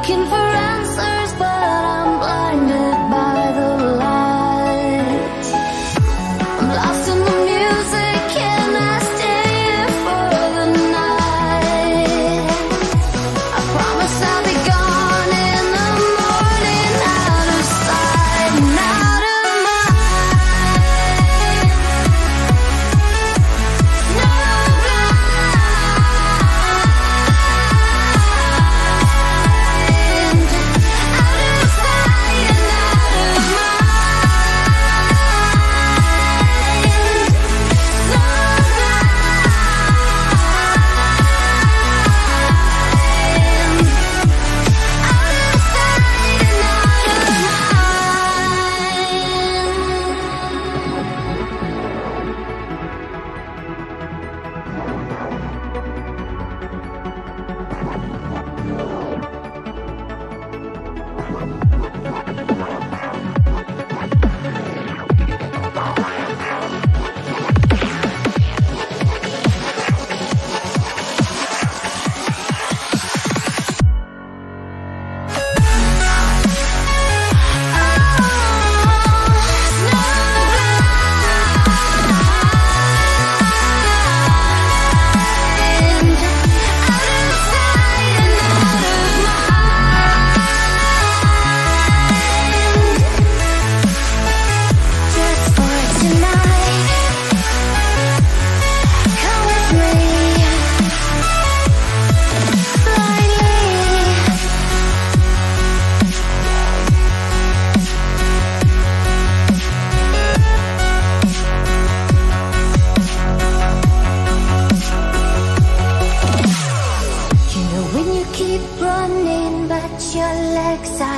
looking for answers, but I'm blinded by the light. I'm lost in the music, can I stay here for the night? I promise I'll be gone in the morning, out of sight and out of mind. No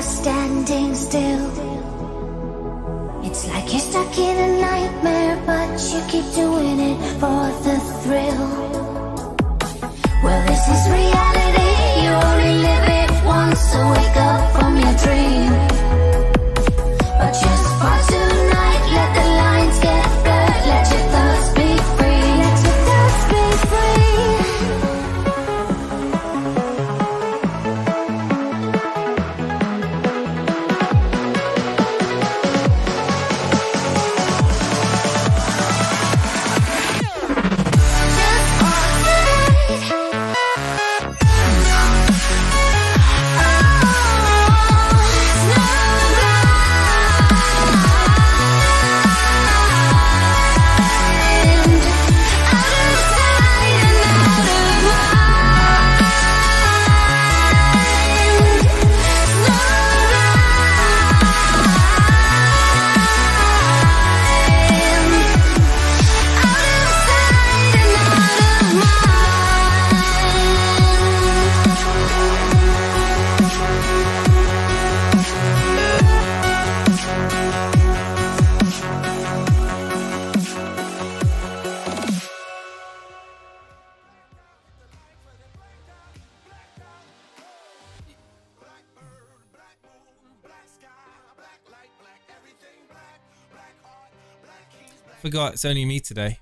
standing still. It's like you're stuck in a nightmare, but you keep doing it for the thrill. Well, this is reality, you only live it once, so wake up from your dream. But just for tonight, let the lines get blurred, let your thoughts be free, let your thoughts be free. Forgot it's only me today.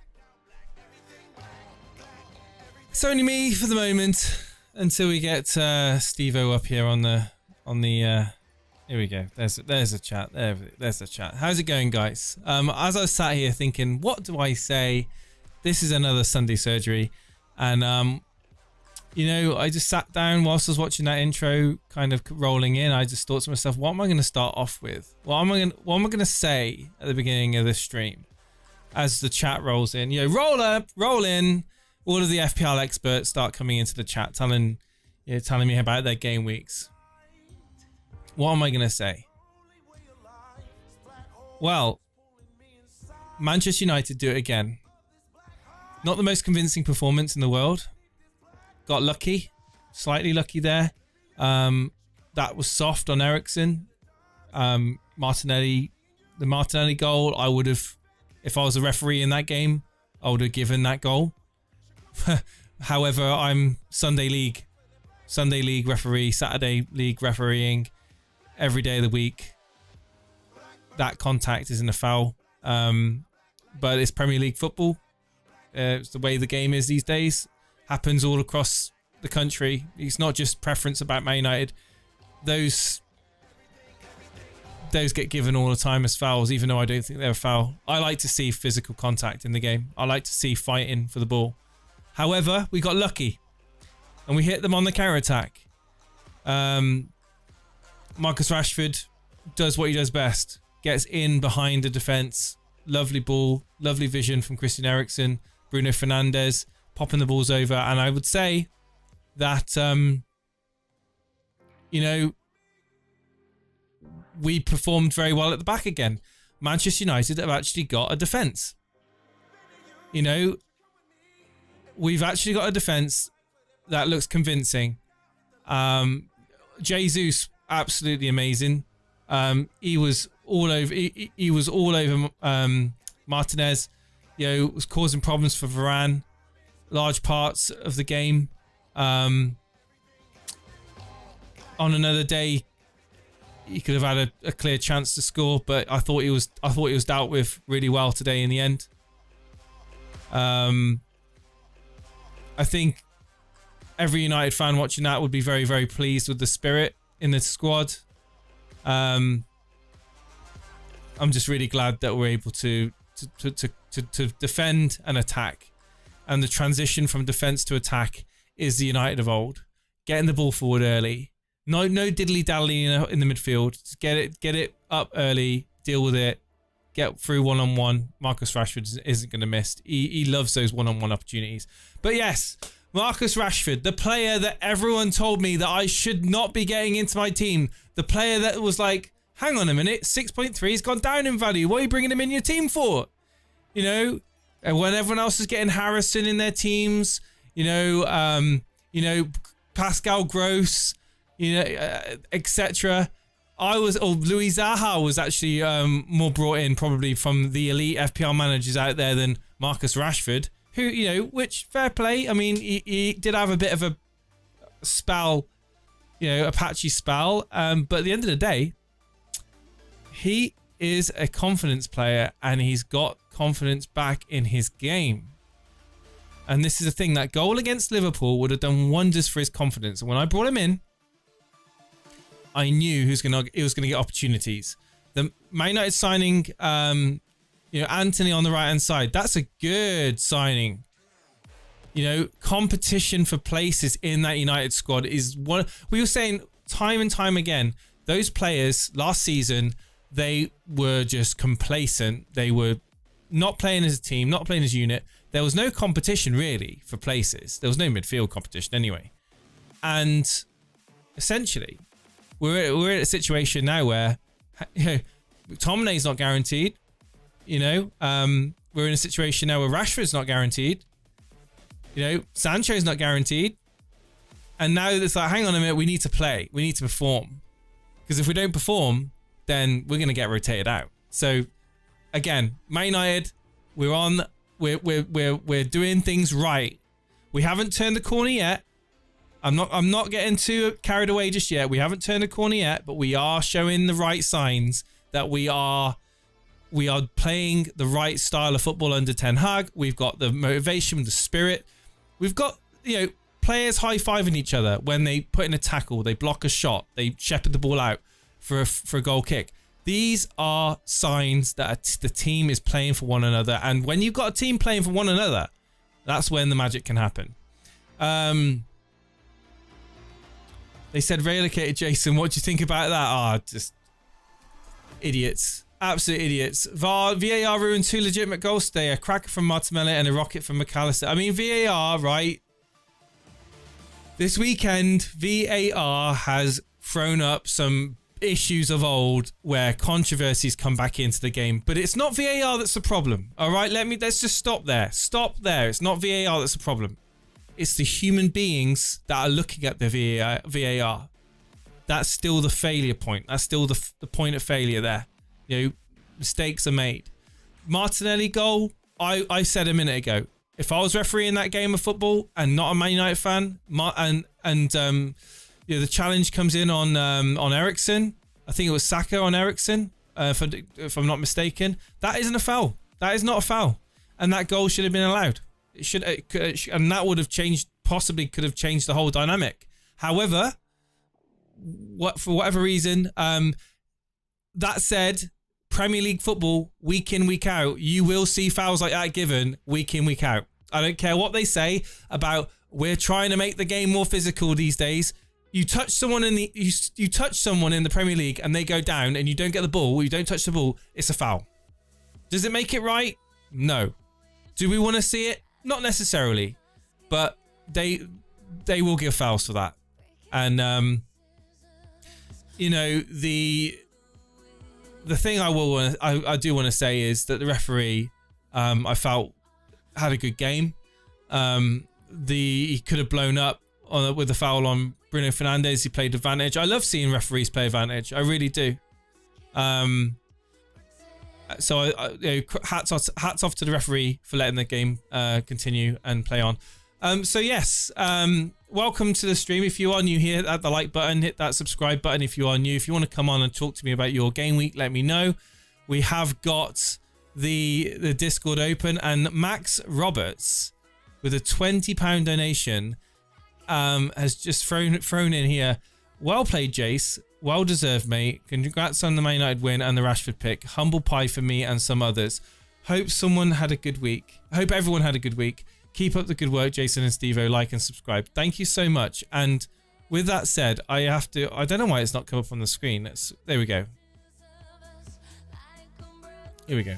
It's only me for the moment until we get Steve-O up here on the here we go. There's a chat. There's a chat. How's it going, guys? As I was sat here thinking, what do I say? This is another Sunday surgery, and you know, I just sat down whilst I was watching that intro kind of rolling in. I just thought to myself, what am I going to start off with? What am I going to say at the beginning of this stream? As the chat rolls in, you know, roll up, roll in. All of the FPL experts start coming into the chat, telling me about their game weeks. What am I gonna say? Well, Manchester United do it again. Not the most convincing performance in the world. Got lucky, slightly lucky there. That was soft on Eriksen. Martinelli, the Martinelli goal, I would have. If I was a referee in that game, I would have given that goal. However, I'm Sunday League referee, Saturday League refereeing every day of the week. That contact isn't a foul. But it's Premier League football. It's the way the game is these days. Happens all across the country. It's not just preference about Man United. those get given all the time as fouls, even though I don't think they're a foul. I like to see physical contact in the game. I like to see fighting for the ball. However, we got lucky and we hit them on the counter-attack. Marcus Rashford does what he does best. Gets in behind the defence. Lovely ball. Lovely vision from Christian Eriksen. Bruno Fernandes popping the balls over. And I would say that, you know, we performed very well at the back again. Manchester United have actually got a defence. You know, we've actually got a defence that looks convincing. Jesus, absolutely amazing. He was all over. He was all over Martinez. You know, was causing problems for Varane. Large parts of the game. On another day, he could have had a clear chance to score, but I thought he was dealt with really well today in the end. I think every United fan watching that would be very, very pleased with the spirit in the squad. I'm just really glad that we're able to defend and attack, and the transition from defense to attack is the United of old. Getting the ball forward early. No diddly dally in the midfield. Just get it up early. Deal with it. Get through one-on-one. Marcus Rashford isn't going to miss. He loves those one-on-one opportunities. But yes, Marcus Rashford, the player that everyone told me that I should not be getting into my team. The player that was like, hang on a minute, 6.3 has gone down in value. What are you bringing him in your team for? You know, and when everyone else is getting Harrison in their teams, you know, Pascal Gross, you know, etc. Louis Zaha was actually more brought in probably from the elite FPL managers out there than Marcus Rashford, who, you know, which fair play. I mean, he did have a bit of a spell, you know, a patchy spell. But at the end of the day, he is a confidence player and he's got confidence back in his game. And this is the thing, that goal against Liverpool would have done wonders for his confidence. And when I brought him in, I knew he was going to get opportunities. The Man United signing, you know, Anthony on the right hand side, that's a good signing. You know, competition for places in that United squad is one. We were saying time and time again, those players last season, they were just complacent. They were not playing as a team, not playing as a unit. There was no competition really for places. There was no midfield competition anyway. And essentially, we're at a situation now where, you know, McTominay's not guaranteed. You know, we're in a situation now where Rashford's not guaranteed. You know, Sancho's not guaranteed. And now it's like, hang on a minute, we need to play. We need to perform. Because if we don't perform, then we're going to get rotated out. So, again, Man United, we're doing things right. We haven't turned the corner yet. I'm not getting too carried away just yet. We haven't turned the corner yet, but we are showing the right signs that we are playing the right style of football under Ten Hag. We've got the motivation, the spirit. We've got, you know, players high-fiving each other when they put in a tackle, they block a shot, they shepherd the ball out for a goal kick. These are signs that the team is playing for one another. And when you've got a team playing for one another, that's when the magic can happen. They said relocated Jason. What do you think about that? Just idiots. Absolute idiots. VAR ruined 2 legitimate goals today. A cracker from Martinelli and a rocket from McAllister. I mean, VAR, right? This weekend, VAR has thrown up some issues of old where controversies come back into the game. But it's not VAR that's the problem. All right, let's just stop there. Stop there. It's not VAR that's the problem. It's the human beings that are looking at the VAR. That's still the failure point. That's still the point of failure there. You know, mistakes are made. Martinelli goal, I said a minute ago, if I was refereeing that game of football and not a Man United fan, you know, the challenge comes in on Eriksen. I think it was Saka on Eriksen, if I'm not mistaken. That isn't a foul. That is not a foul, and that goal should have been allowed. And that would have changed, possibly could have changed the whole dynamic. However, for whatever reason. That said, Premier League football, week in, week out, you will see fouls like that given week in, week out. I don't care what they say about we're trying to make the game more physical these days. You touch someone in the you touch someone in the Premier League and they go down and you don't get the ball, you don't touch the ball, it's a foul. Does it make it right? No. Do we want to see it? Not necessarily, but they will give fouls for that. And you know, the thing I do want to say is that the referee, I felt had a good game. He could have blown up with the foul on Bruno Fernandes. He played advantage. I love seeing referees play advantage. I really do. So you know, hats off to the referee for letting the game continue and play on. So yes, welcome to the stream. If you are new here, hit the like button, hit that subscribe button if you are new. If you want to come on and talk to me about your game week, let me know. We have got the Discord open, and Max Roberts with a £20 donation has just thrown in here. Well played, Jace. Well deserved, mate. Congrats on the Man United win and the Rashford pick. Humble pie for me and some others. Hope someone had a good week. Hope everyone had a good week. Keep up the good work, Jason and Steve-O. Like and subscribe. Thank you so much. And with that said, I don't know why it's not come up on the screen. There we go. Here we go.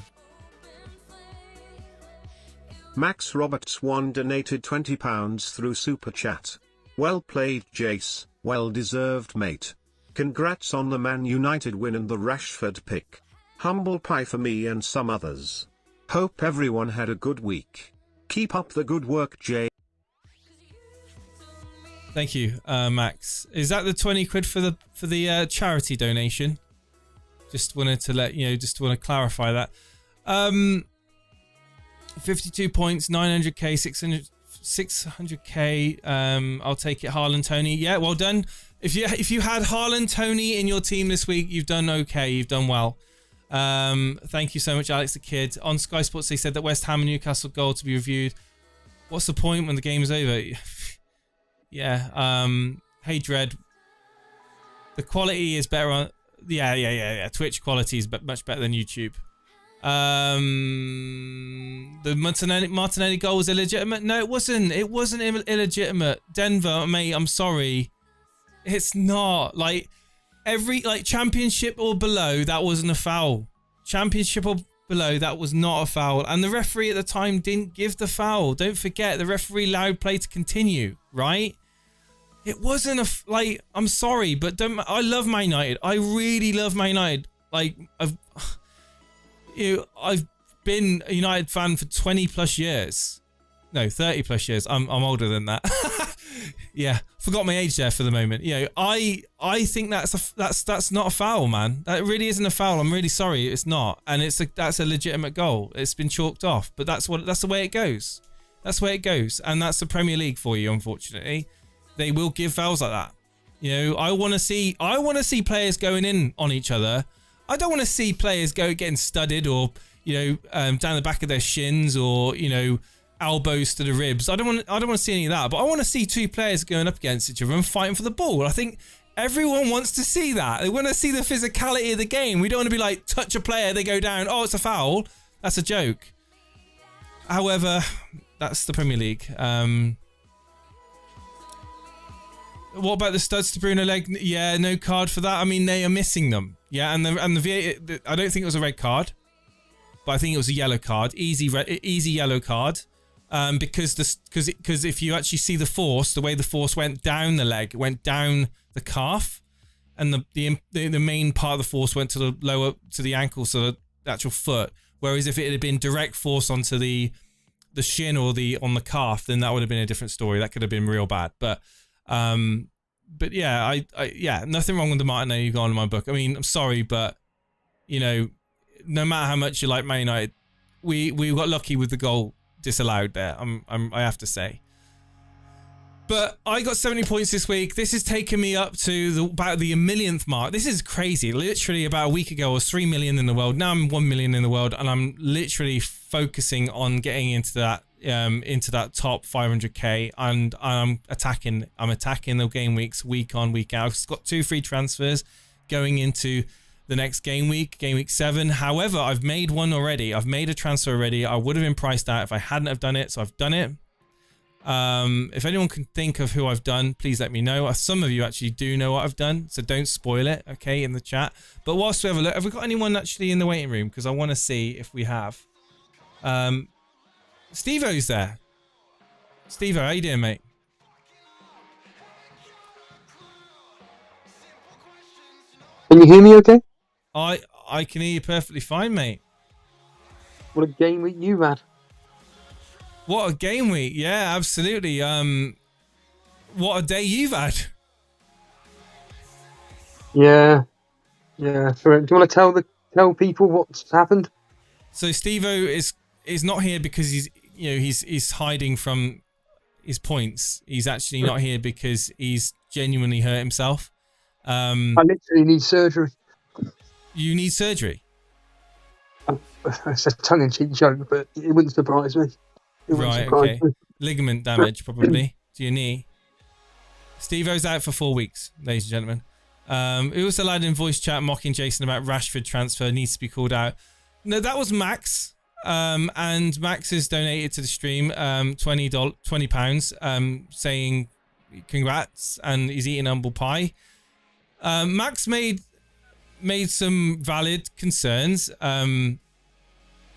Max Roberts 1 donated £20 through Super Chat. Well played, Jace. Well deserved, mate. Congrats on the Man United win and the Rashford pick. Humble pie for me and some others. Hope everyone had a good week. Keep up the good work, Jay. Thank you, Max. Is that the 20 quid for the charity donation? Just wanted to let you know. Just want to clarify that. 52 points, 900k, 600k. I'll take it. Haaland, Tony. Yeah, well done. If you had Haaland, Tony in your team this week, you've done okay. You've done well. Thank you so much, Alex the Kid. On Sky Sports, they said that West Ham and Newcastle goal to be reviewed. What's the point when the game is over? Yeah. Hey, Dread. The quality is better on. Yeah. Twitch quality is much better than YouTube. The Martinelli goal was illegitimate. No, it wasn't. It wasn't illegitimate. Denver, mate, I'm sorry. It's not. Like, championship or below, that wasn't a foul. Championship or below, that was not a foul. And the referee at the time didn't give the foul. Don't forget, the referee allowed play to continue, right? It wasn't I'm sorry, but I love Man United. I really love Man United. Like, I've been a United fan for 20 plus years. No, 30 plus years. I'm older than that. Yeah, forgot my age there for the moment. You know, I think that's not a foul, man. That really isn't a foul. I'm really sorry, it's not. And that's a legitimate goal. It's been chalked off, but that's the way it goes. That's the way it goes, and that's the Premier League for you. Unfortunately, they will give fouls like that. You know, I want to see players going in on each other. I don't want to see players getting studded or, you know, down the back of their shins or, you know, elbows to the ribs. I don't want to see any of that, but I want to see two players going up against each other and fighting for the ball. I think everyone wants to see that. They want to see the physicality of the game. We don't want to be like, touch a player, they go down, oh, it's a foul. That's a joke. However, that's the Premier League. What about the studs to Bruno leg? Yeah, no card for that. I mean, they are missing them. Yeah, and the VA, I don't think it was a red card, but I think it was a yellow card. Easy yellow card. Because if you actually see the force, the way the force went down the leg, it went down the calf, and the main part of the force went to the ankle, so the actual foot. Whereas if it had been direct force onto the shin or on the calf, then that would have been a different story. That could have been real bad. But yeah, yeah, nothing wrong with the Martinelli goal in my book. I mean, I'm sorry, but you know, no matter how much you like Man United, we got lucky with the goal disallowed there. I have to say. But I got 70 points this week. This has taken me up to about the millionth mark. This is crazy. Literally about a week ago, I was 3 million in the world. Now I'm 1 million in the world, and I'm literally focusing on getting into into that top 500k, and I'm attacking the game weeks week on, week out. I've got 2 free transfers going into the next game week 7. However, I've made one already. I've made a transfer already. I would have been priced out if I hadn't have done it, so I've done it. If anyone can think of who I've done, please let me know. Some of you actually do know what I've done, so don't spoil it, okay, in the chat. But whilst we have a look, have we got anyone actually in the waiting room? Because I want to see if we have. Steve-O's there. Steve-O, how you doing, mate? Can you hear me okay? I can hear you perfectly fine, mate. What a game week you've had. What a game week. Yeah, absolutely. What a day you've had. Yeah. Yeah. Do you want to tell people what's happened? So Steve-O is not here because he's hiding from his points. He's actually not here because he's genuinely hurt himself. I literally need surgery. You need surgery? It's a tongue-in-cheek joke, but it wouldn't surprise me. Right, okay. Ligament damage, probably, to your knee. Steve-O's out for 4 weeks, ladies and gentlemen. It was a lad in voice chat mocking Jason about Rashford transfer, needs to be called out. No, that was Max. And Max has donated to the stream £20, saying congrats, and he's eating humble pie. Max made some valid concerns.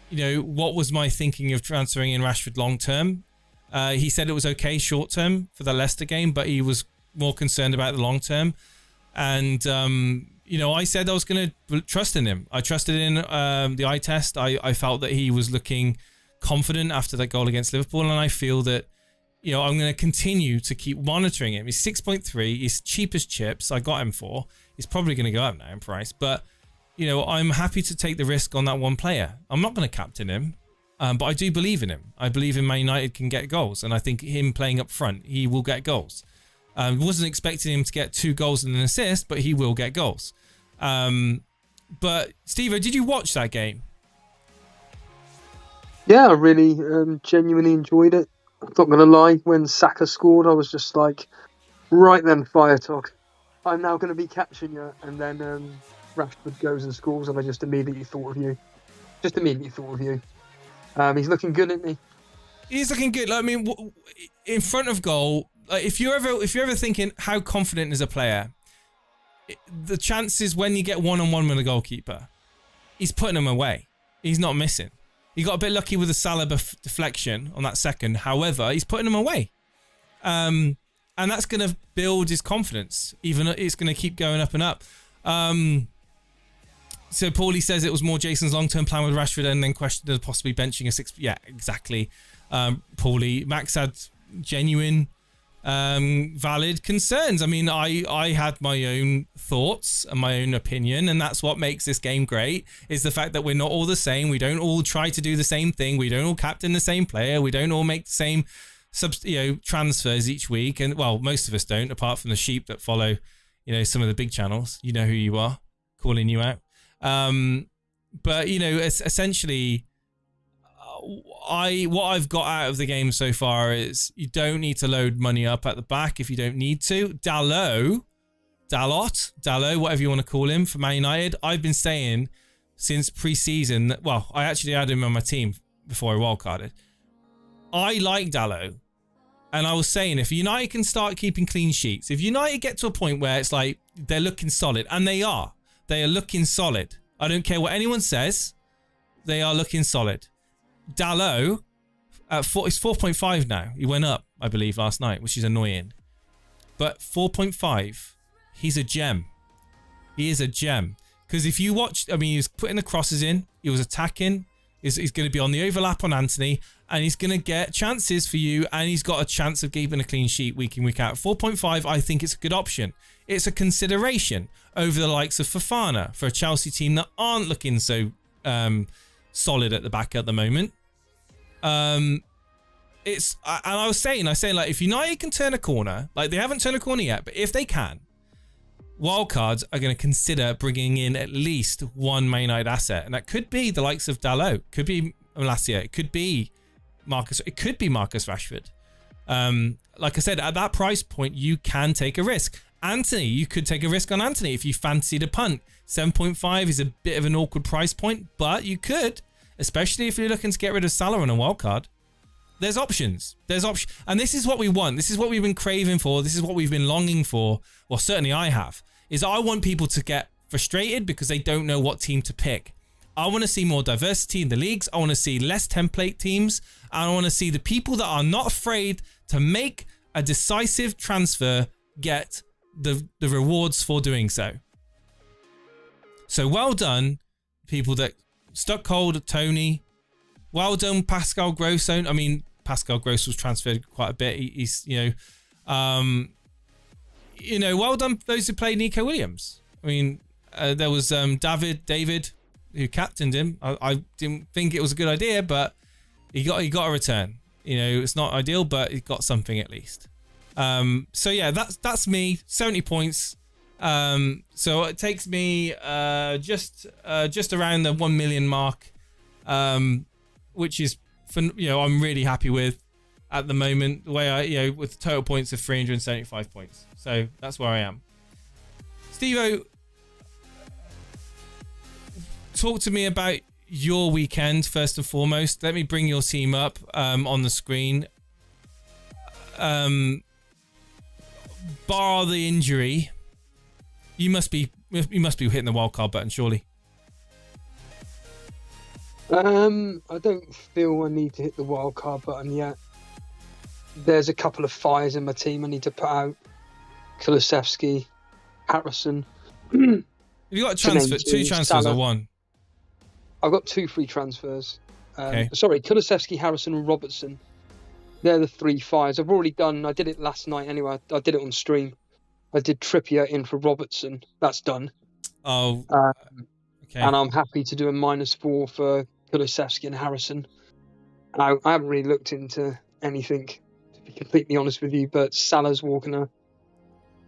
What was my thinking of transferring in Rashford long term? He said it was okay short term for the Leicester game, but he was more concerned about the long term. And I said I was going to trust in him. I trusted in the eye test. I felt that he was looking confident after that goal against Liverpool, and I feel that I'm going to continue to keep monitoring him. He's 6.3. He's cheap as chips. I got him for. He's probably going to go up now in price, but I'm happy to take the risk on that one player. I'm not going to captain him, but I do believe in him. I believe in Man United can get goals, and I think him playing up front, he will get goals. Wasn't expecting him to get 2 goals and an assist, but he will get goals. But Steve-O, did you watch that game? Yeah, I really genuinely enjoyed it. I'm not going to lie, when Saka scored, I was just like, right then, fire talk. I'm now going to be catching you. And then Rashford goes and scores, and I just immediately thought of you. He's looking good, isn't he? He's looking good. I mean, in front of goal, if you're ever thinking how confident is a player, the chances when you get one-on-one with a goalkeeper, he's putting them away. He's not missing. He got a bit lucky with the Salah deflection on that second. However, he's putting them away. And that's going to build his confidence. Even it's going to keep going up and up. So Paulie says it was more Jason's long-term plan with Rashford and then questioned possibly benching a 6. Yeah, exactly. Paulie. Max had genuine, valid concerns. I mean, I had my own thoughts and my own opinion, and that's what makes this game great, is the fact that we're not all the same. We don't all try to do the same thing. We don't all captain the same player. We don't all make the same transfers each week. And well, most of us don't, apart from the sheep that follow, some of the big channels. You know who you are, calling you out. But essentially, what I've got out of the game so far is you don't need to load money up at the back if you don't need to. Dalot, whatever you want to call him, for Man United. I've been saying since pre-season that, well, I actually had him on my team before I wildcarded. I like Dalot. And I was saying, if United can start keeping clean sheets, if United get to a point where it's like they're looking solid, and they are looking solid. I don't care what anyone says. They are looking solid. Dalot, it's 4.5 now. He went up, I believe, last night, which is annoying. But 4.5, he's a gem. He is a gem. Because if you watch, I mean, he was putting the crosses in. He was attacking. He's going to be on the overlap on Anthony. And he's going to get chances for you. And he's got a chance of keeping a clean sheet week in, week out. 4.5, I think it's a good option. It's a consideration over the likes of Fofana for a Chelsea team that aren't looking so solid at the back at the moment. And I was saying like, if United can turn a corner, like they haven't turned a corner yet, but if they can, wildcards are going to consider bringing in at least one Man United asset, and that could be the likes of Dalot, could be Malacia, it could be Marcus. It could be Marcus Rashford. Like I said, at that price point, you can take a risk. Anthony, you could take a risk on Anthony if you fancied a punt. 7.5 is a bit of an awkward price point, but you could, especially if you're looking to get rid of Salah on a wild card. There's options. And this is what we want. This is what we've been craving for. This is what we've been longing for. Well, certainly I have. Is I want people to get frustrated because they don't know what team to pick. I want to see more diversity in the leagues. I want to see less template teams. And I want to see the people that are not afraid to make a decisive transfer get the rewards for doing so. So well done, people that stuck cold at Tony. Well done, Pascal Gross. I mean, Pascal Gross was transferred quite a bit. He's, well done those who played Nico Williams. I mean, there was David who captained him. I didn't think it was a good idea, but he got a return. It's not ideal, but he got something at least. So yeah, that's me. 70 points. So it takes me just around the 1 million mark, which is I'm really happy with at the moment. The way I with total points of 375 points. So that's where I am. Steve-O, talk to me about your weekend first and foremost. Let me bring your team up on the screen. Bar the injury, you must be hitting the wildcard button, surely. I don't feel I need to hit the wildcard button yet. There's a couple of fires in my team I need to put out. Kulusevski, Harrison. Have you got two transfers Salah. Or one? I've got 2 free transfers. Okay. Sorry, Kulusevski, Harrison, and Robertson. They're the 3 fires. I've already done. I did it last night anyway. I did it on stream. I did Trippier in for Robertson. That's done. Oh. Okay. And I'm happy to do a -4 for Kulusevski and Harrison. I haven't really looked into anything, to be completely honest with you, but Salah's walking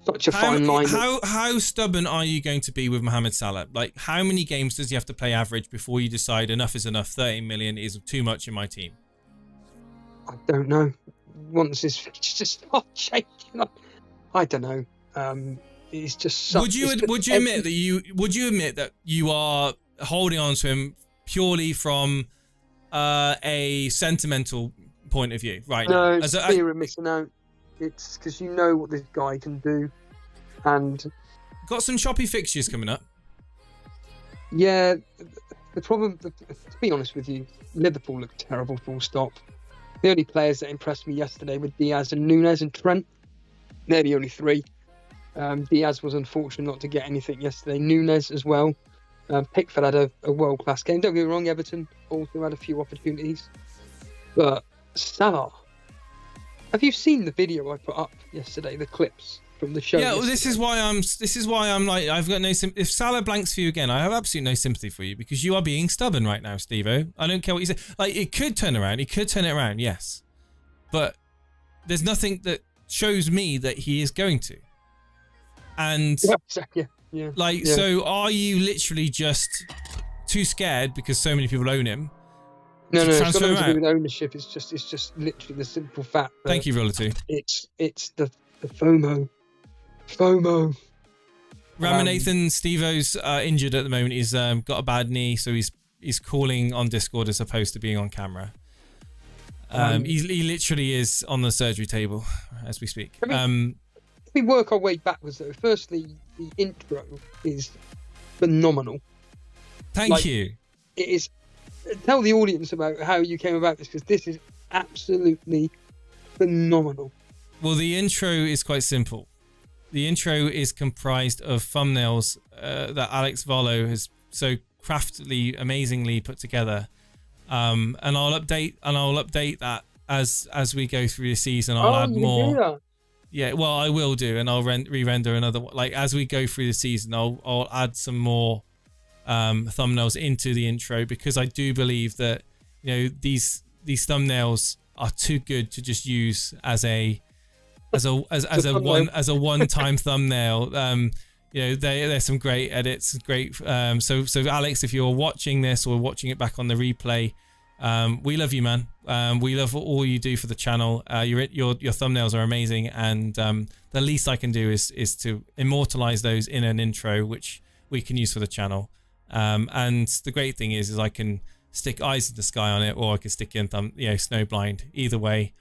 such a fine line. How stubborn are you going to be with Mohamed Salah? Like, how many games does he have to play average before you decide enough is enough? 13 million is too much in my team. I don't know. Once his fixtures start shaking, I don't know. It's just. Would you admit that you are holding on to him purely from a sentimental point of view right now? No, it's fear of missing out. It's because you know what this guy can do, and got some choppy fixtures coming up. Yeah, the problem. To be honest with you, Liverpool look terrible. Full stop. The only players that impressed me yesterday were Diaz and Nunes and Trent. They're the only 3. Diaz was unfortunate not to get anything yesterday. Nunes as well. Pickford had a world-class game. Don't get me wrong, Everton also had a few opportunities. But Salah, have you seen the video I put up yesterday? The clips from the show. Yeah, well, yesterday? this is why I'm like, I've got no. If Salah blanks for you again, I have absolutely no sympathy for you because you are being stubborn right now, Steve-O. I don't care what you say. Like, it could turn around. He could turn it around, yes, but there's nothing that shows me that he is going to. And yeah. So are you literally just too scared because so many people own him? No, it's got nothing to do with ownership. It's just literally the simple fact. Thank you, Rolatu. It's the FOMO. Ramanathan Steve-O's injured at the moment. He's got a bad knee, so he's calling on Discord as opposed to being on camera. He literally is on the surgery table as we speak. We work our way backwards though. Firstly, the intro is phenomenal. Thank you. It is. Tell the audience about how you came about this, because this is absolutely phenomenal. Well, the intro is quite simple. The intro is comprised of thumbnails that Alex Volo has so craftily, amazingly put together. And I'll update that as we go through the season. I'll add more. Do that? Yeah, well, I will do, and I'll re-render another one. Like, as we go through the season, I'll add some more thumbnails into the intro, because I do believe that these thumbnails are too good to just use as a one-time thumbnail. There's some great edits, great. So Alex, if you're watching this or watching it back on the replay, we love you, man. We love all you do for the channel. Your thumbnails are amazing, and the least I can do is to immortalize those in an intro, which we can use for the channel. And the great thing is I can stick Eyes in the Sky on it, or I can stick in Snowblind. Either way,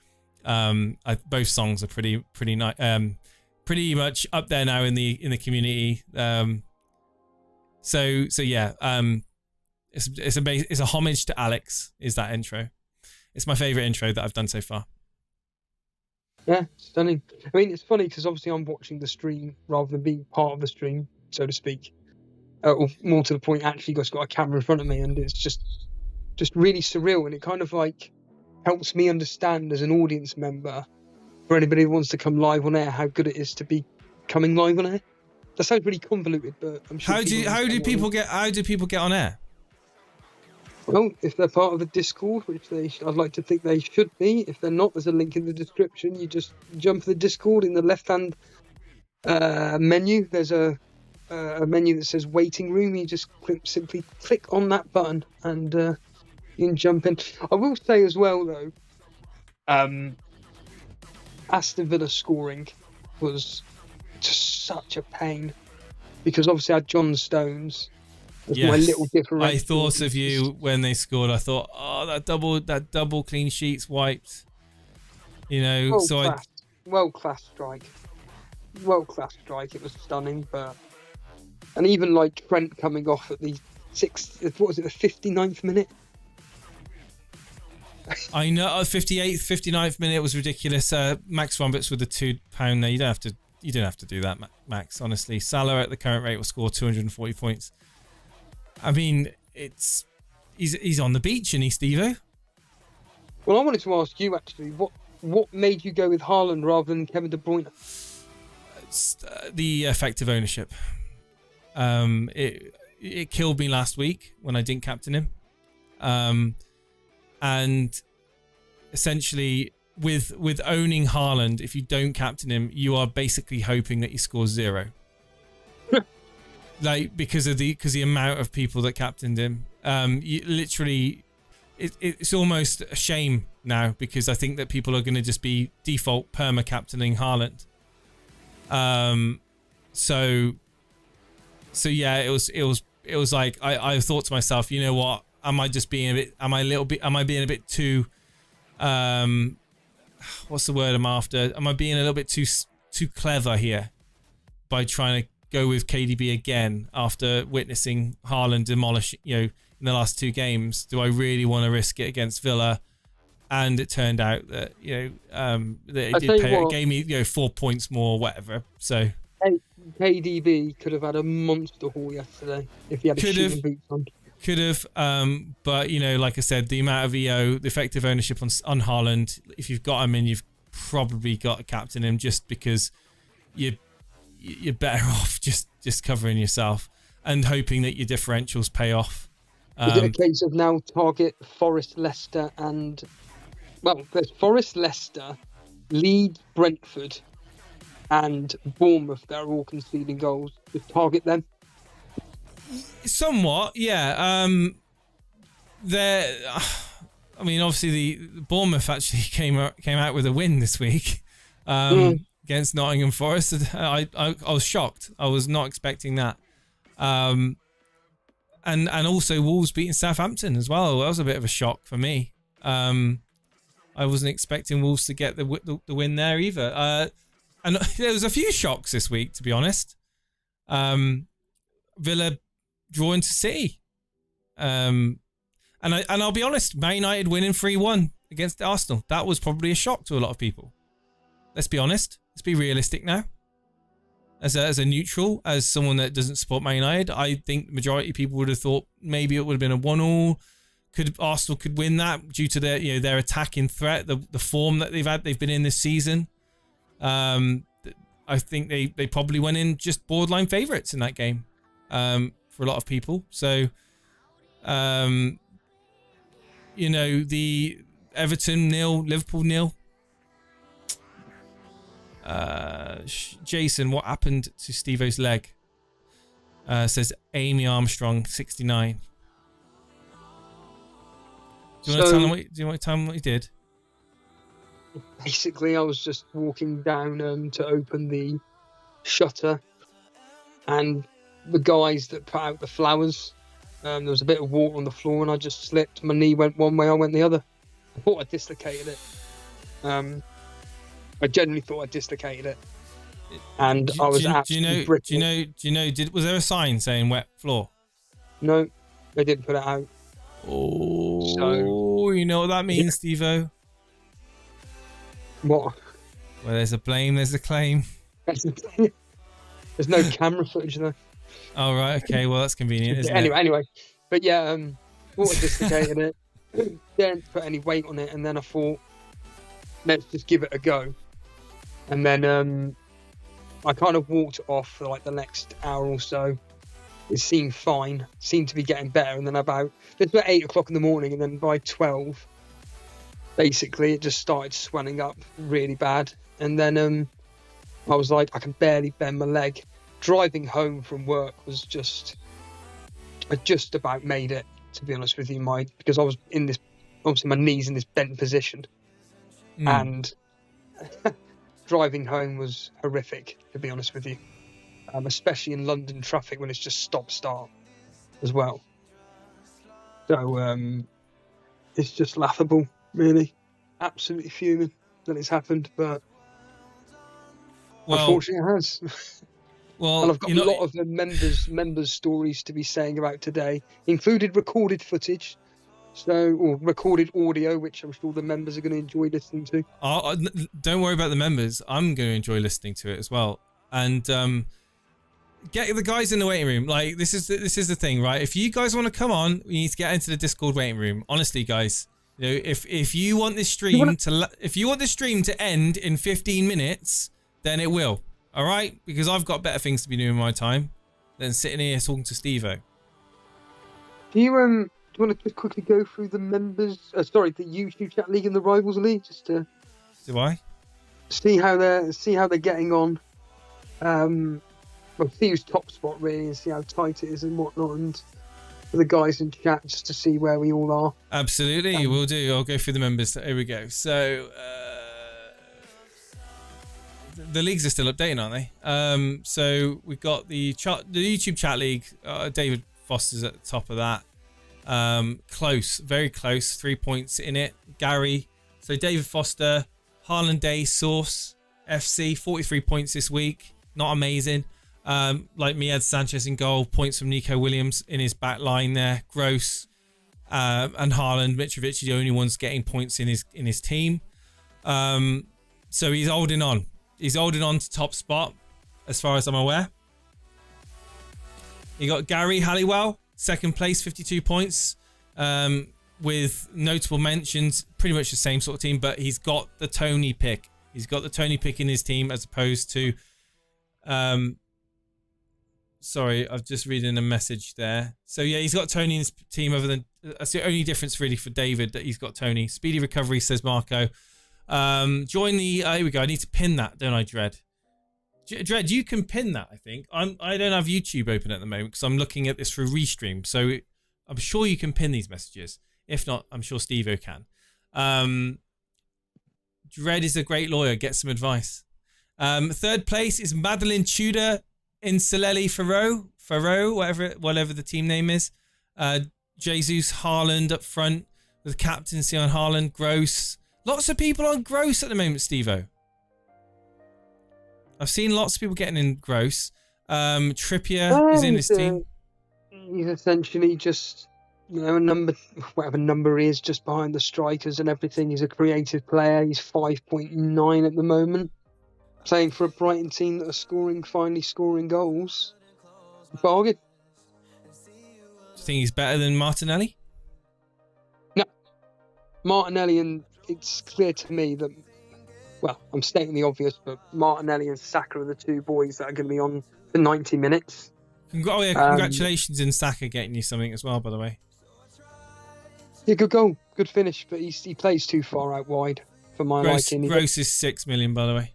both songs are pretty much up there now in the community. So yeah, it's a homage to Alex. Is that intro? It's my favorite intro that I've done so far. Yeah, stunning. I mean, it's funny because obviously I'm watching the stream rather than being part of the stream, so to speak. Or more to the point, actually, got a camera in front of me, and it's just really surreal, and it kind of like helps me understand as an audience member, for anybody who wants to come live on air, how good it is to be coming live on air. That sounds really convoluted, but I'm sure. How do people get on air? Well, if they're part of the Discord, which I'd like to think they should be. If they're not, there's a link in the description. You just jump to the Discord. In the left-hand menu, there's a menu that says waiting room. You just simply click on that button and you can jump in. I will say as well, though, Aston Villa scoring was just such a pain because obviously I had John Stones. Yes. My little differential. I thought of you when they scored. I thought, oh, that double clean sheets wiped. World class strike. It was stunning, and even like Trent coming off at the 59th minute. I know, 58th, 59th minute was ridiculous. Max Roberts with the £2 there. You don't have to do that, Max. Honestly, Salah at the current rate will score 240 points. I mean, he's on the beach, isn't he, Steve-O? Well, I wanted to ask you actually, what made you go with Haaland rather than Kevin De Bruyne? It's, the effective ownership. It killed me last week when I didn't captain him, and essentially with owning Haaland, if you don't captain him, you are basically hoping that he scores 0. Like because the amount of people that captained him, you literally, it's almost a shame now because I think that people are going to just be default perma captaining Haaland. So yeah, it was like I thought to myself, you know what? Am I being a bit too, what's the word I'm after? Am I being a little bit too clever here by trying to go with KDB again after witnessing Haaland demolish, in the last 2 games? Do I really want to risk it against Villa? And it turned out that it gave me 4 points more, whatever. So KDB could have had a monster haul yesterday if he had a shooting boots on. Could have, but like I said, the amount of EO, the effective ownership on Haaland, if you've got him in, you've probably got to captain him just because you're better off just covering yourself and hoping that your differentials pay off. Is it a case of now target Forest, Leicester, and there's Forest, Leicester, Leeds, Brentford, and Bournemouth that are all conceding goals? Just target them. Somewhat, yeah. Obviously the Bournemouth actually came out with a win this week against Nottingham Forest. I was shocked. I was not expecting that. And also Wolves beating Southampton as well. That was a bit of a shock for me. I wasn't expecting Wolves to get the win there either. And there was a few shocks this week, to be honest. Villa drawing to City. And I'll be honest, Man United winning 3-1 against Arsenal. That was probably a shock to a lot of people. Let's be honest. Let's be realistic now. As a neutral, as someone that doesn't support Man United, I think the majority of people would have thought maybe it would have been a 1-1. Arsenal could win that due to their attacking threat, the form that they've been in this season. I think they probably went in just borderline favourites in that game for a lot of people. So, the Everton 0, Liverpool 0. Jason, what happened to Steve-O's leg? Says Amy Armstrong 69. Do you want to tell them what? Do you want to tell them what you did? Basically, I was just walking down to open the shutter, and the guys that put out the flowers, there was a bit of water on the floor, and I just slipped. My knee went one way, I went the other. I thought I dislocated it. I genuinely thought I dislocated it, and I was absolutely brittle. Was there a sign saying wet floor? No, they didn't put it out. Oh, so, you know what that means, Steve-O? What? Where there's a blame, there's a claim. There's no camera footage though. Oh, right, okay, well that's convenient, isn't it? Anyway, but yeah, thought I dislocated it. Didn't put any weight on it, and then I thought, let's just give it a go. And then I kind of walked off for like the next hour or so. It seemed fine, seemed to be getting better, and then it's about 8 o'clock in the morning, and then by 12, basically it just started swelling up really bad. And then I was like, I can barely bend my leg. Driving home from work was I just about made it, to be honest with you, because I was in this, obviously my knee's in this bent position, and driving home was horrific, to be honest with you, especially in London traffic when it's just stop-start as well. So it's just laughable, really. Absolutely fuming that it's happened, but unfortunately it has. Well, and I've got a lot of the members' stories to be saying about today, included recorded footage, or recorded audio, which I'm sure the members are going to enjoy listening to. Don't worry about the members. I'm going to enjoy listening to it as well. And get the guys in the waiting room. Like this is the thing, right? If you guys want to come on, we need to get into the Discord waiting room. Honestly, guys, you know, if you want this stream to end in 15 minutes, then it will. All right, because I've got better things to be doing in my time than sitting here talking to Steve-O. Do you want to just quickly go through the members? The YouTube chat league and the rivals league, just to do I see how they're getting on. Well, see who's top spot really, and see how tight it is and whatnot, and for the guys in chat just to see where we all are. Absolutely, we'll do. I'll go through the members. Here we go. So. The leagues are still updating, aren't they? So we've got the YouTube chat league. David Foster's at the top of that. Close, very close. 3 points in it. Gary. So David Foster, Harlan Day, Source, FC, 43 points this week. Not amazing. Like Miad Sanchez in goal. Points from Nico Williams in his back line there. Gross. And Harlan. Mitrovic, the only ones getting points in his team. So he's holding on. He's holding on to top spot, as far as I'm aware. You got Gary Halliwell, second place, 52 points, with notable mentions. Pretty much the same sort of team, but he's got the Tony pick. He's got the Tony pick in his team as opposed to... sorry, I've just reading a message there. So yeah, he's got Tony in his team. That's the only difference really for David, that he's got Tony. Speedy recovery, says Marco. Join the here we go. I need to pin that, don't I, Dread? Dread, you can pin that. I think I don't have YouTube open at the moment because I'm looking at this through Restream, so I'm sure you can pin these messages. If not, I'm sure Steve-O can. Dread is a great lawyer. Get some advice. Third place is Madeline Tudor in Solelli Farrow, whatever the team name is. Jesus Haaland up front with captaincy on Haaland. Gross. Lots of people on Gross at the moment, Steve-O. I've seen lots of people getting in Gross. Trippier is in his team. He's essentially just, whatever number he is, just behind the strikers and everything. He's a creative player. He's 5.9 at the moment. Playing for a Brighton team that are finally scoring goals. Bargain. Do you think he's better than Martinelli? No. Martinelli, and it's clear to me that, well, I'm stating the obvious, but Martinelli and Saka are the two boys that are going to be on for 90 minutes. Congratulations in Saka getting you something as well, by the way. Yeah, good goal, good finish, but he plays too far out wide for my liking. Gross is 6 million, by the way.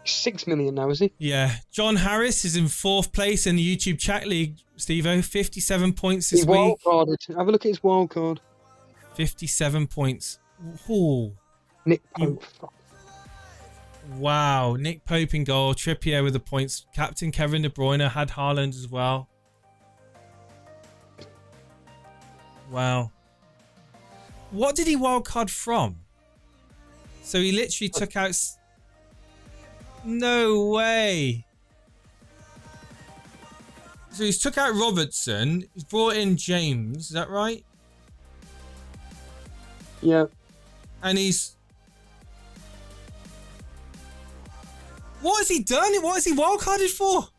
6 million now, is he? Yeah. John Harris is in 4th place in the YouTube chat league, Steve-O. 57 points this week. Wild-carded. Have a look at his wild card. 57 points. Ooh. Nick Pope. Wow. Nick Pope in goal. Trippier with the points. Captain Kevin De Bruyne had Haaland as well. Wow. What did he wildcard from? So he literally took out... No way. So he's took out Robertson. He's brought in James. Is that right? Yeah. And he's... What has he done? What has he wildcarded for?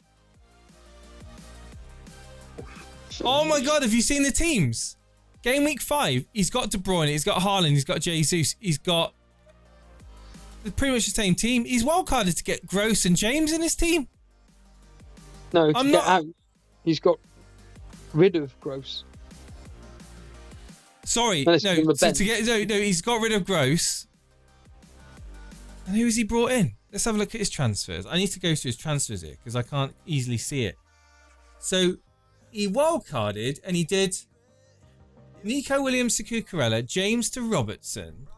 Oh my God, have you seen the teams? Game week 5, he's got De Bruyne, he's got Haaland, he's got Jesus, he's got pretty much the same team. He's wildcarded to get Gross and James in his team. No, to get out, he's got rid of Gross. Sorry, no, he's got rid of Gross. And who has he brought in? Let's have a look at his transfers. I need to go through his transfers here because I can't easily see it. So he wildcarded and he did Nico Williams to Cucurella, James to Robertson.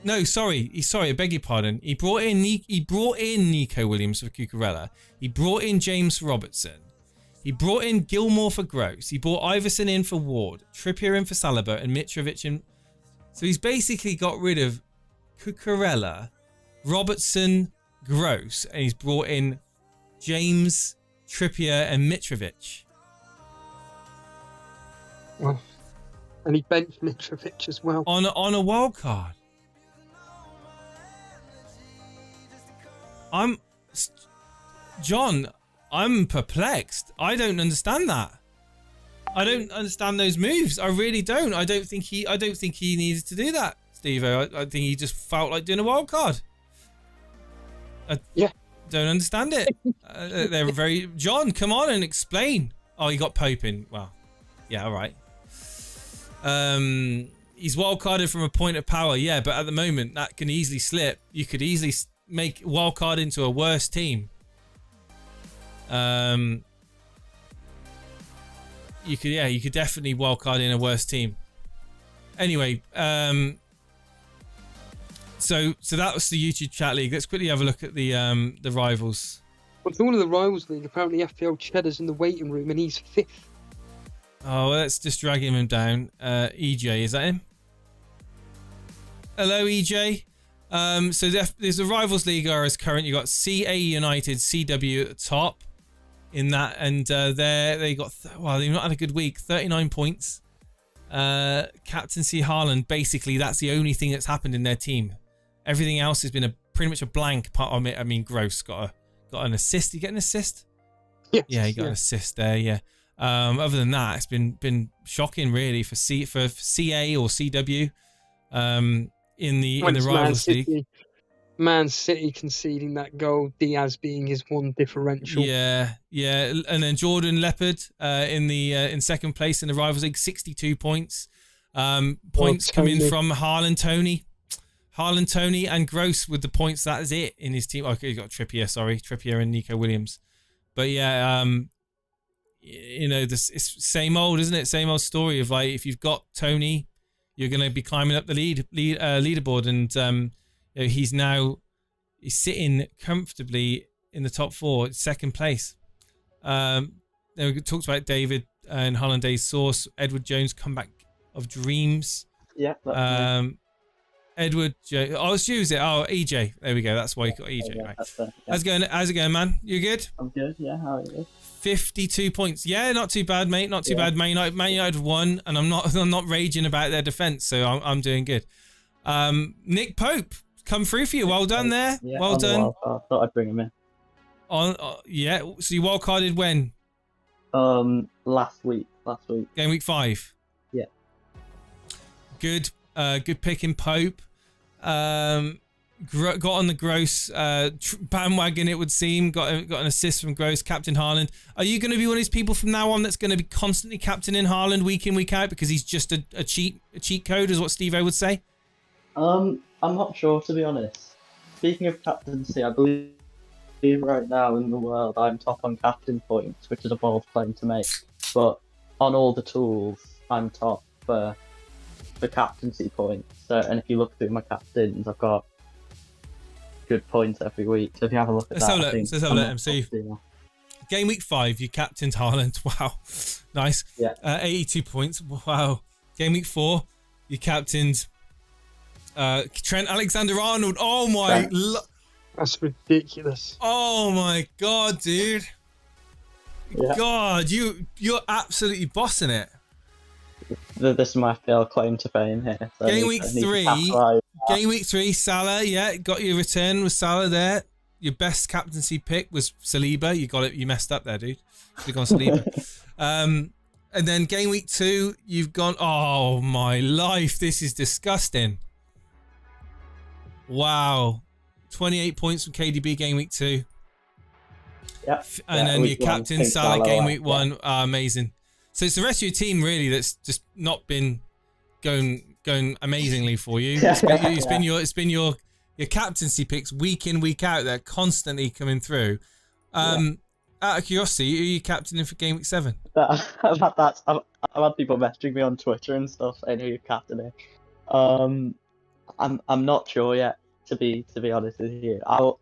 No, sorry, I beg your pardon. He brought in Nico Williams for Cucurella. He brought in James for Robertson. He brought in Gilmore for Gross. He brought Iverson in for Ward, Trippier in for Salah, and Mitrovic in. So he's basically got rid of Cucurella, Robertson, Gross, and he's brought in James, Trippier, and Mitrovic. Well, and he benched Mitrovic as well. On a wild card. John, I'm perplexed. I don't understand that. I don't understand those moves. I really don't. I don't think he needed to do that, Steve-O. I think he just felt like doing a wild card. Yeah. Don't understand it. They're very... John, come on and explain. Oh, he got Pope in. Well, yeah, all right. He's wildcarded from a point of power. Yeah, but at the moment, that can easily slip. You could easily make wildcard into a worse team. You could definitely wildcard in a worse team. Anyway, so that was the YouTube chat league. Let's quickly have a look at the rivals. Well, it's all of the rivals league. Apparently, FPL Cheddar's in the waiting room, and he's 5th. Oh, well, let's just drag him down. EJ, is that him? Hello, EJ. So there's the rivals league are as current. You got CA United, CW at the top in that, and they got they've not had a good week. 39 points. Captaincy Haaland. Basically, that's the only thing that's happened in their team. Everything else has been pretty much a blank. Part of it. I mean, Gross got an assist. Did you get an assist? Yes, yeah, he got an assist there. Yeah. Other than that, it's been shocking really for CA or CW. In the rivals league. Man City conceding that goal, Diaz being his one differential. Yeah, and then Jordan Leopard in second place in the rivals league, 62 points. Points coming from Haaland, Tony, and Gross with the points. That is it in his team. Okay, you got Trippier and Nico Williams. But yeah, it's same old, isn't it? Same old story of like if you've got Tony, you're going to be climbing up the leaderboard, and he's sitting comfortably in the top 4, second place. Then we talked about David and Hollandaise Sauce, Edward Jones, Comeback of Dreams. Yeah. Edward Jones. Oh, let's use it. Oh, EJ. There we go. That's why you got EJ. Yeah, right. yeah. How's it going, man? You good? I'm good. Yeah. How are you? 52 points. Yeah, not too bad, mate. Not too bad. Man United won, and I'm not raging about their defense, so I'm doing good. Nick Pope, come through for you. Well done there. Yeah, well done. I thought I'd bring him in. Yeah. So you wildcarded when? Last week. Game week 5. Yeah. Good. Good pick in Pope. Got on the Gross bandwagon, it would seem. Got an assist from Gross. Captain Haaland. Are you going to be one of these people from now on that's going to be constantly captaining Haaland week in, week out because he's just a cheat code, is what Steve-O would say? I'm not sure, to be honest. Speaking of captaincy, I believe right now in the world I'm top on captain points, which is a bold claim to make. But on all the tools, I'm top for for captaincy points. So, and if you look through my captains, I've got good points every week. So if you have a look at Let's that, have a I look. think Let's have a I'm look. not MC. top tier. Game week 5, you captained Haaland. Wow, nice. Yeah. 82 points. Wow. Game week 4, you captained Trent Alexander-Arnold. Oh my, That's ridiculous. oh my god, dude. Yeah. God, you're absolutely bossing it. This is my FPL claim to fame here. So Game week 3, game week 3, Salah. Yeah, got your return with Salah there. Your best captaincy pick was Saliba. You got it. You messed up there, dude. Should have gone Saliba. And then game week 2, you've gone. Oh my life! This is disgusting. Wow, 28 points from KDB game week 2. Yep. And yeah, then your captain Salah game week 1. Amazing. So it's the rest of your team really that's just not been going amazingly for you. It's been your captaincy picks week in, week out. They're constantly coming through. Out of curiosity, who are you captaining for game week 7? I've had people messaging me on Twitter and stuff saying who you're captaining. I'm not sure yet. To be honest with you, No.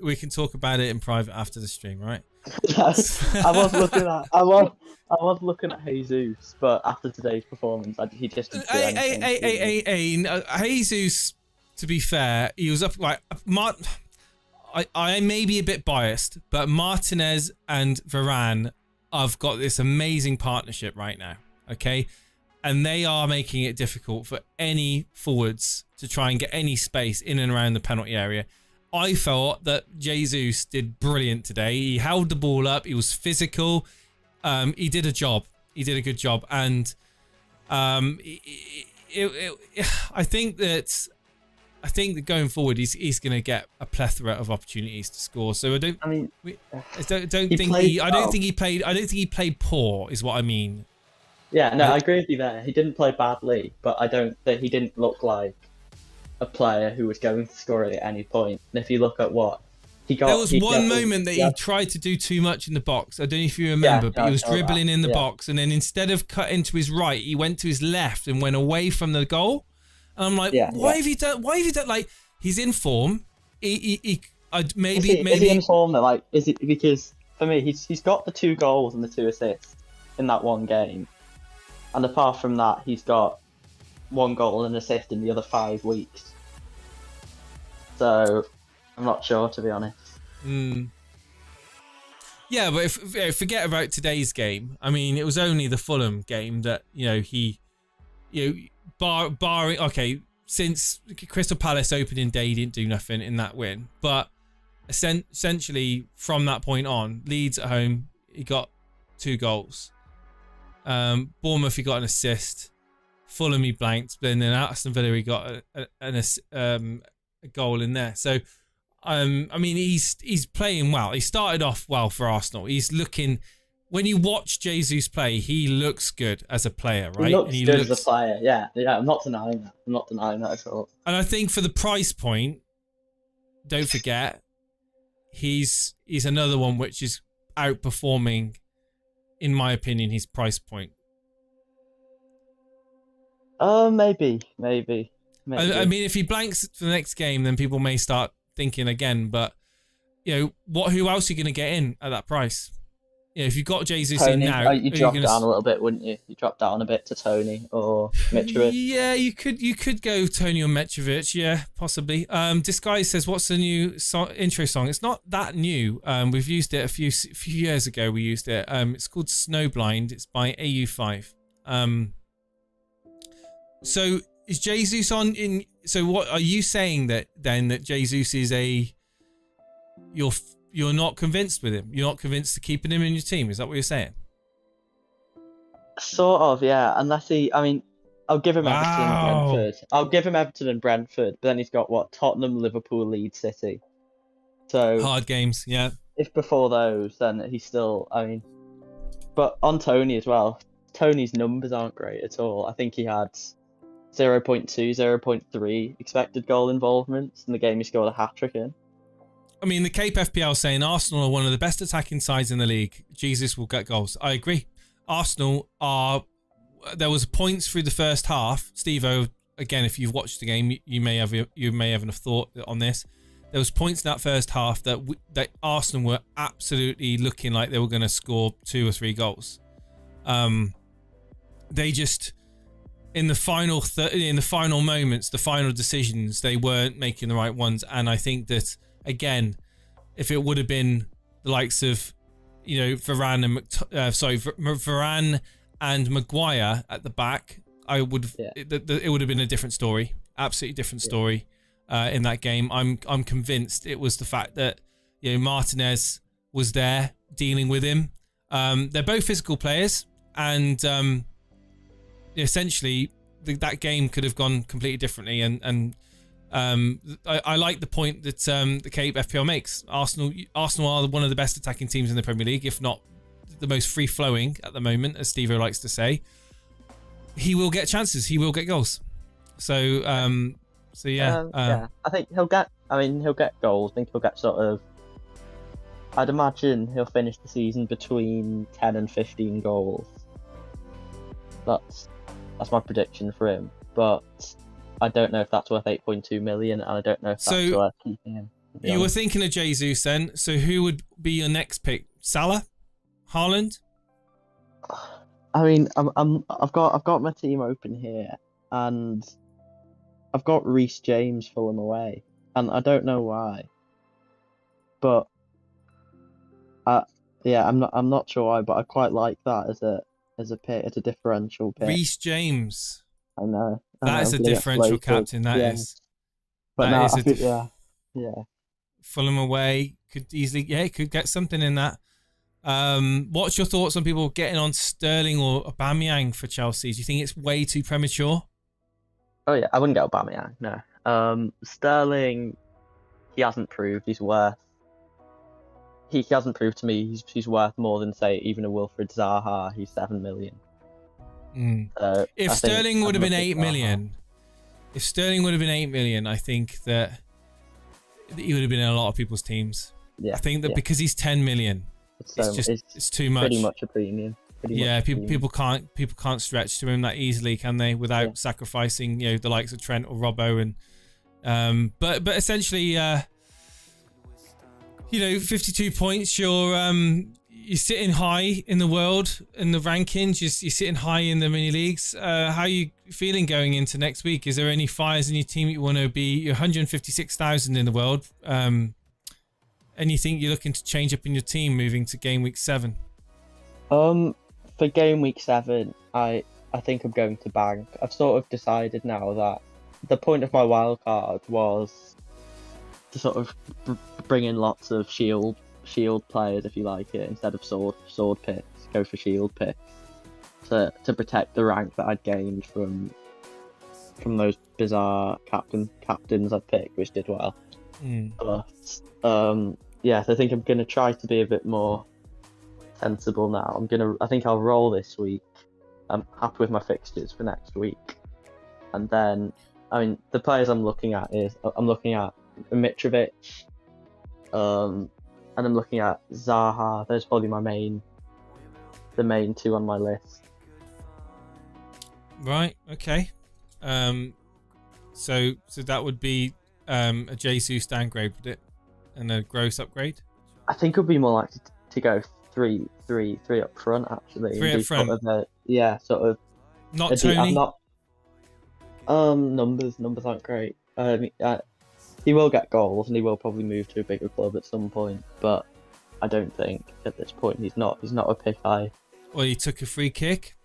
We can talk about it in private after the stream, right? I was looking at Jesus, but after today's performance, he just didn't do anything. Jesus, to be fair, he was up like I may be a bit biased, but Martinez and Varane have got this amazing partnership right now, okay? And they are making it difficult for any forwards to try and get any space in and around the penalty area. I thought that Jesus did brilliant today. He held the ball up. He was physical. He did a job. He did a good job. And I think that going forward, he's going to get a plethora of opportunities to score. So I don't think he played poor, is what I mean. Yeah, no, I agree with you there. He didn't play badly, but I don't think he didn't look like a player who was going to score at any point. And if you look at what he got, there was one moment that he tried to do too much in the box. I don't know if you remember, but he was dribbling in the box, and then instead of cutting to his right, he went to his left and went away from the goal. And I'm like, why have you done? Why have you done? Like, he's in form. Maybe is he in form though? Like, is it because for me, he's got the 2 goals and the 2 assists in that one game. And apart from that, he's got 1 goal and an assist in the other 5 weeks. So, I'm not sure, to be honest. Yeah, but forget about today's game. I mean, it was only the Fulham game that, barring, okay, since Crystal Palace opening day, he didn't do nothing in that win. But essentially, from that point on, Leeds at home, he got 2 goals. Bournemouth, he got an assist. Fulham, he blanked. But then Aston Villa, he got a goal in there. So, I mean, he's playing well. He started off well for Arsenal. He's looking. When you watch Jesus play, he looks good as a player, right? He looks good as a player. Yeah. I'm not denying that. I'm not denying that at all. And I think for the price point, don't forget, he's another one which is outperforming, in my opinion, his price point. Maybe. I mean, if he blanks for the next game, then people may start thinking again. But who else are you going to get in at that price? If you've got Jesus in now, you drop down a little bit, wouldn't you? You drop down a bit to Tony or Mitrovic. Yeah, you could go Tony or Mitrovic. Yeah, possibly. Disguise says, "What's the new intro song?" It's not that new. We've used it a few years ago. We used it. It's called Snowblind. It's by AU5. So is Jesus on in? So what are you saying that Jesus is you're not convinced with him? You're not convinced to keeping him in your team? Is that what you're saying? Sort of, yeah. Unless I'll give him Everton and Brentford. I'll give him Everton and Brentford, but then he's got Tottenham, Liverpool, Leeds, City. So hard games, yeah. If before those, then he's still. But on Tony as well. Tony's numbers aren't great at all. I think he had 0.2, 0.3 expected goal involvements in the game he scored a hat-trick in. I mean, the Cape FPL saying Arsenal are one of the best attacking sides in the league. Jesus will get goals. I agree. Arsenal are there was points through the first half. Steve-O, again, if you've watched the game, you may have a thought on this. There was points in that first half that Arsenal were absolutely looking like they were going to score 2 or 3 goals. They just in the final moments, the final decisions, they weren't making the right ones. And I think that again, if it would have been the likes of, you know, Varane and Maguire at the back, it would have been a different story, absolutely different story in that game. I'm convinced it was the fact that, you know, Martinez was there dealing with him. They're both physical players, and essentially that game could have gone completely differently. And I like the point that the Cape FPL makes. Arsenal are one of the best attacking teams in the Premier League, if not the most free-flowing at the moment, as Steve-O likes to say. He will get chances. He will get goals. So yeah. I think he'll get goals. I think he'll get sort of. I'd imagine he'll finish the season between 10 and 15 goals. That's my prediction for him. But I don't know if that's worth 8.2 million, and I don't know if that's worth keeping him. You were thinking of Jesus then. So who would be your next pick? Salah, Haaland? I mean, I've got my team open here, and I've got Reece James Fulham away, and I don't know why, but I'm not sure why, but I quite like that as a pick, as a differential pick. Reece James. I know. That is a differential captain. That is. But that now, yeah. Fulham away could get something in that. What's your thoughts on people getting on Sterling or Aubameyang for Chelsea? Do you think it's way too premature? Oh yeah, I wouldn't get Aubameyang. No. Sterling, he hasn't proved he's worth. He hasn't proved to me he's worth more than, say, even a Wilfried Zaha. He's 7 million. If Sterling would have been 8 million, I think that he would have been in a lot of people's teams. Yeah, I think that because he's 10 million, it's too much. Pretty much a premium. People can't stretch to him that easily, can they? Without sacrificing, you know, the likes of Trent or Robbo, and but essentially, you know, 52 points. You're sitting high in the world in the rankings. You're sitting high in the mini leagues. How are you feeling going into next week? Is there any fires in your team you want to be? You're 156,000 in the world. Anything you're looking to change up in your team moving to game week 7? For game week 7, I think I'm going to bank. I've sort of decided now that the point of my wild card was to sort of bring in lots of shield players, if you like it, instead of sword picks. Go for shield picks to protect the rank that I'd gained from those bizarre captains I'd picked, which did well. But so I think I'm gonna try to be a bit more sensible now. I think I'll roll this week. I'm happy with my fixtures for next week, and then the players I'm looking at Mitrovic, and I'm looking at Zaha. Those are probably the main 2 on my list. Right. Okay. So that would be a Jesus downgrade, would it? And a gross upgrade? I think it would be more likely to go three up front, actually. 3 up front? Sort of. Not Tony? Numbers aren't great. He will get goals, and he will probably move to a bigger club at some point, but I don't think at this point he's not a pick I... Well, he took a free kick.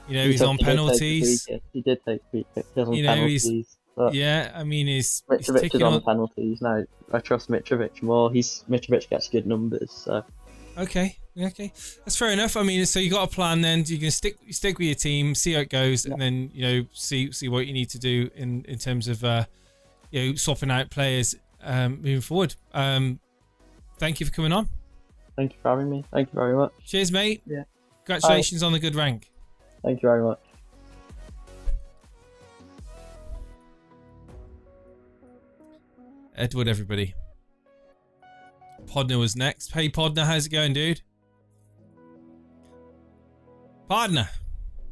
You know, he's on penalties. He did take a free kick. He's on penalties. He's Mitrovic is on penalties now. I trust Mitrovic more. Mitrovic gets good numbers, so... Okay, that's fair enough. I mean, so you got a plan then. You can stick with your team, see how it goes, and then, you know, see what you need to do in terms of swapping out players moving forward. Thank you for coming on. Thank you for having me. Thank you very much. Cheers, mate. Yeah. Congratulations on the good rank. Thank you very much. Edward, everybody. Podner was next. Hey, Podner, how's it going, dude? Podner.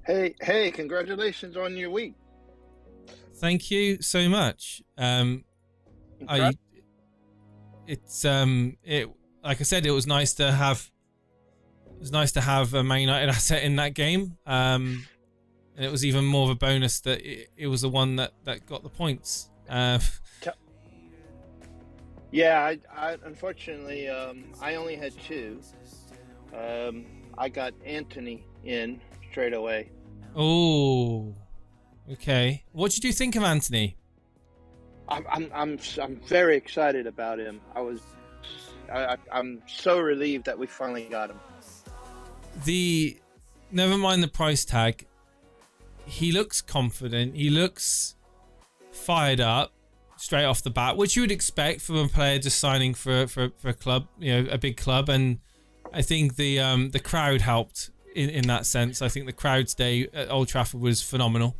Hey, congratulations on your week. Thank you so much. Congrats. It like I said, it was nice to have a Man United asset in that game. And it was even more of a bonus that it was the one that got the points. Yeah, I unfortunately I only had two. I got Anthony in straight away. Oh, okay. What did you think of Anthony? I'm very excited about him. I'm so relieved that we finally got him. Never mind the price tag. He looks confident. He looks fired up straight off the bat, which you would expect from a player just signing for a club, a big club. And I think the crowd helped in that sense. I think the crowd's day at Old Trafford was phenomenal.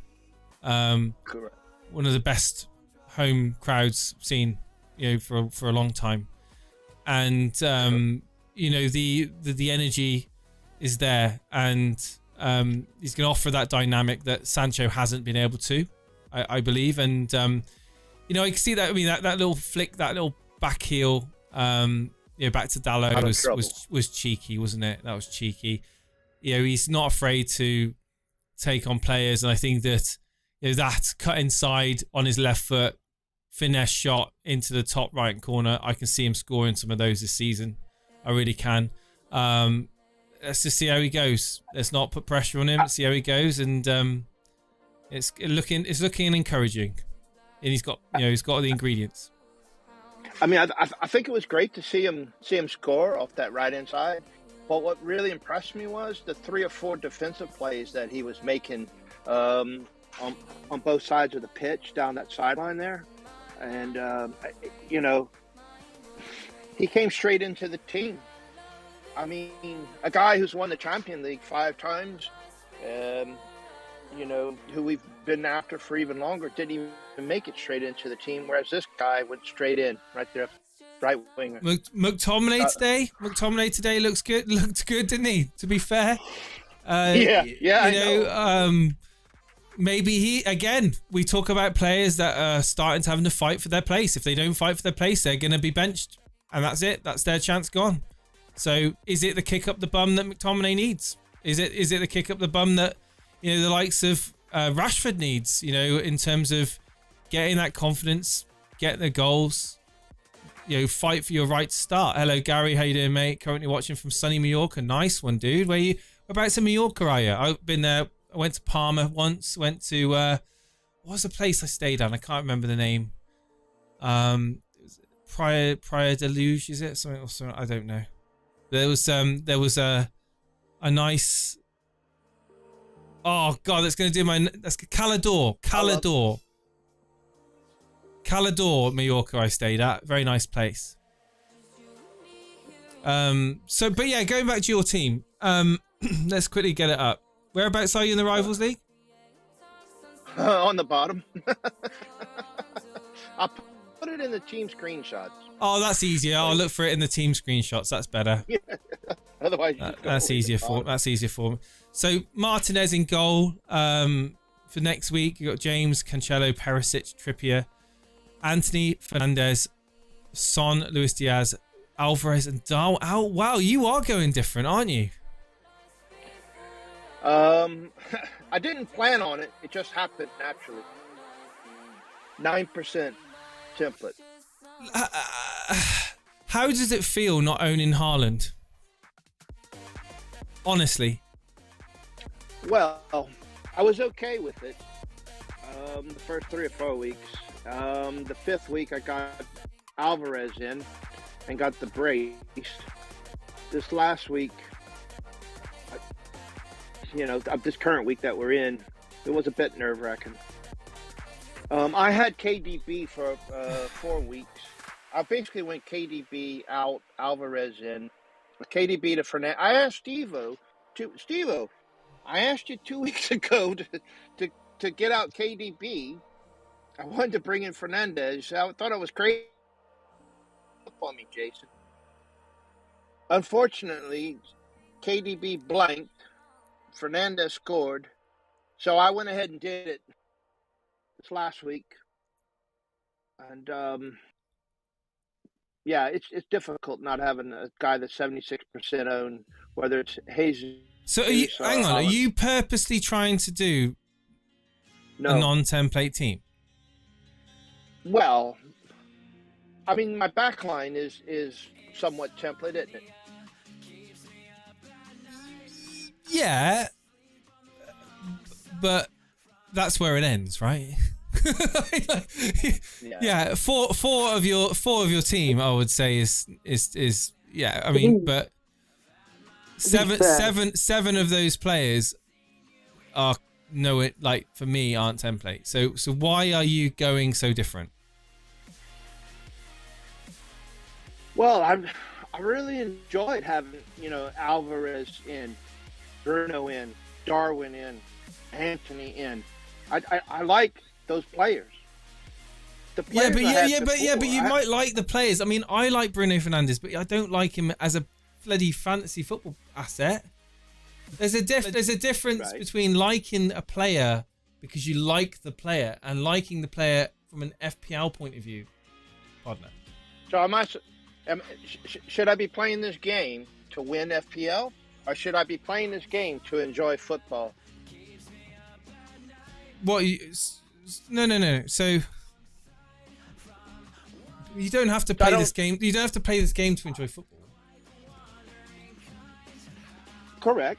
Correct. One of the best home crowds seen, for a long time. And the energy is there, and he's going to offer that dynamic that Sancho hasn't been able to, I believe. And I can see that. I mean, that little flick, that little back heel, back to Dalot was cheeky, wasn't it? That was cheeky. He's not afraid to take on players, and I think that that cut inside on his left foot, finesse shot into the top right corner. I can see him scoring some of those this season. I really can. Let's just see how he goes. Let's not put pressure on him. Let's see how he goes, and it's looking encouraging. And he's got the ingredients. I mean, I think it was great to see him score off that right hand side. But what really impressed me was the 3 or 4 defensive plays that he was making on both sides of the pitch down that sideline there, and he came straight into the team. I mean, a guy who's won the Champions League 5 times, who we've been after for even longer, didn't even make it straight into the team, whereas this guy went straight in, right there, right winger. McTominay today looked good, didn't he? To be fair, maybe we talk about players that are starting to having to fight for their place. If they don't fight for their place, they're going to be benched, and that's it. That's their chance gone. So is it the kick up the bum that McTominay needs? Is it the kick up the bum that the likes of Rashford needs? In terms of getting that confidence, getting the goals, fight for your right to start. Hello Gary, how you doing, mate? Currently watching from sunny Mallorca. Nice one, dude. Whereabouts in Mallorca are you? I've been there. I went to Palma once. Went to what was the place I stayed on? I can't remember the name. Praia de Luz, is it? Something I don't know. There was a nice. Oh God, that's going to do that's Calador, Mallorca. I stayed at, very nice place. But yeah, going back to your team. Let's quickly get it up. Whereabouts are you in the Rivals League? On the bottom. I'll put it in the team screenshots. Oh, that's easier. I'll look for it in the team screenshots. That's better. Yeah. Otherwise, that's easier for me. So Martinez in goal. For next week, you got James, Cancelo, Perisic, Trippier, Anthony, Fernandez, Son, Luis Diaz, Alvarez, and Darwin. Oh, wow, you are going different, aren't you? I didn't plan on it. It just happened naturally. 9% template. How does it feel not owning Haaland? Honestly. Well, I was okay with it. The first 3 or 4 weeks. The 5th week, I got Alvarez in and got the brace. This last week, this current week that we're in, it was a bit nerve-wracking. I had KDB for 4 weeks. I basically went KDB out, Alvarez in, KDB to Fernandez. I asked Steve-O, I asked you 2 weeks ago to get out KDB. I wanted to bring in Fernandez. I thought I was crazy. On me, Jason. Unfortunately, KDB blanked. Fernandez scored, So I went ahead and did it this last week, and yeah, it's difficult not having a guy that's 76% owned, whether it's Jesus. So hang on, are Holland. you purposely trying to do a No. non-template team? Well, I mean, my back line is somewhat template, isn't it? Yeah, but that's where it ends, right? Yeah, four of your team, I would say is yeah. I mean, but seven of those players are like for me aren't template. So why are you going so different? Well, I really enjoyed having Alvarez in, Bruno in, Darwin in, Anthony in. I like those players. But you might like the players. I mean, I like Bruno Fernandes, but I don't like him as a bloody fantasy football asset. There's a difference between liking a player because you like the player and liking the player from an FPL point of view, partner. So should I be playing this game to win FPL, or should I be playing this game to enjoy football? No. So you don't have to play this game. You don't have to play this game to enjoy football. Correct.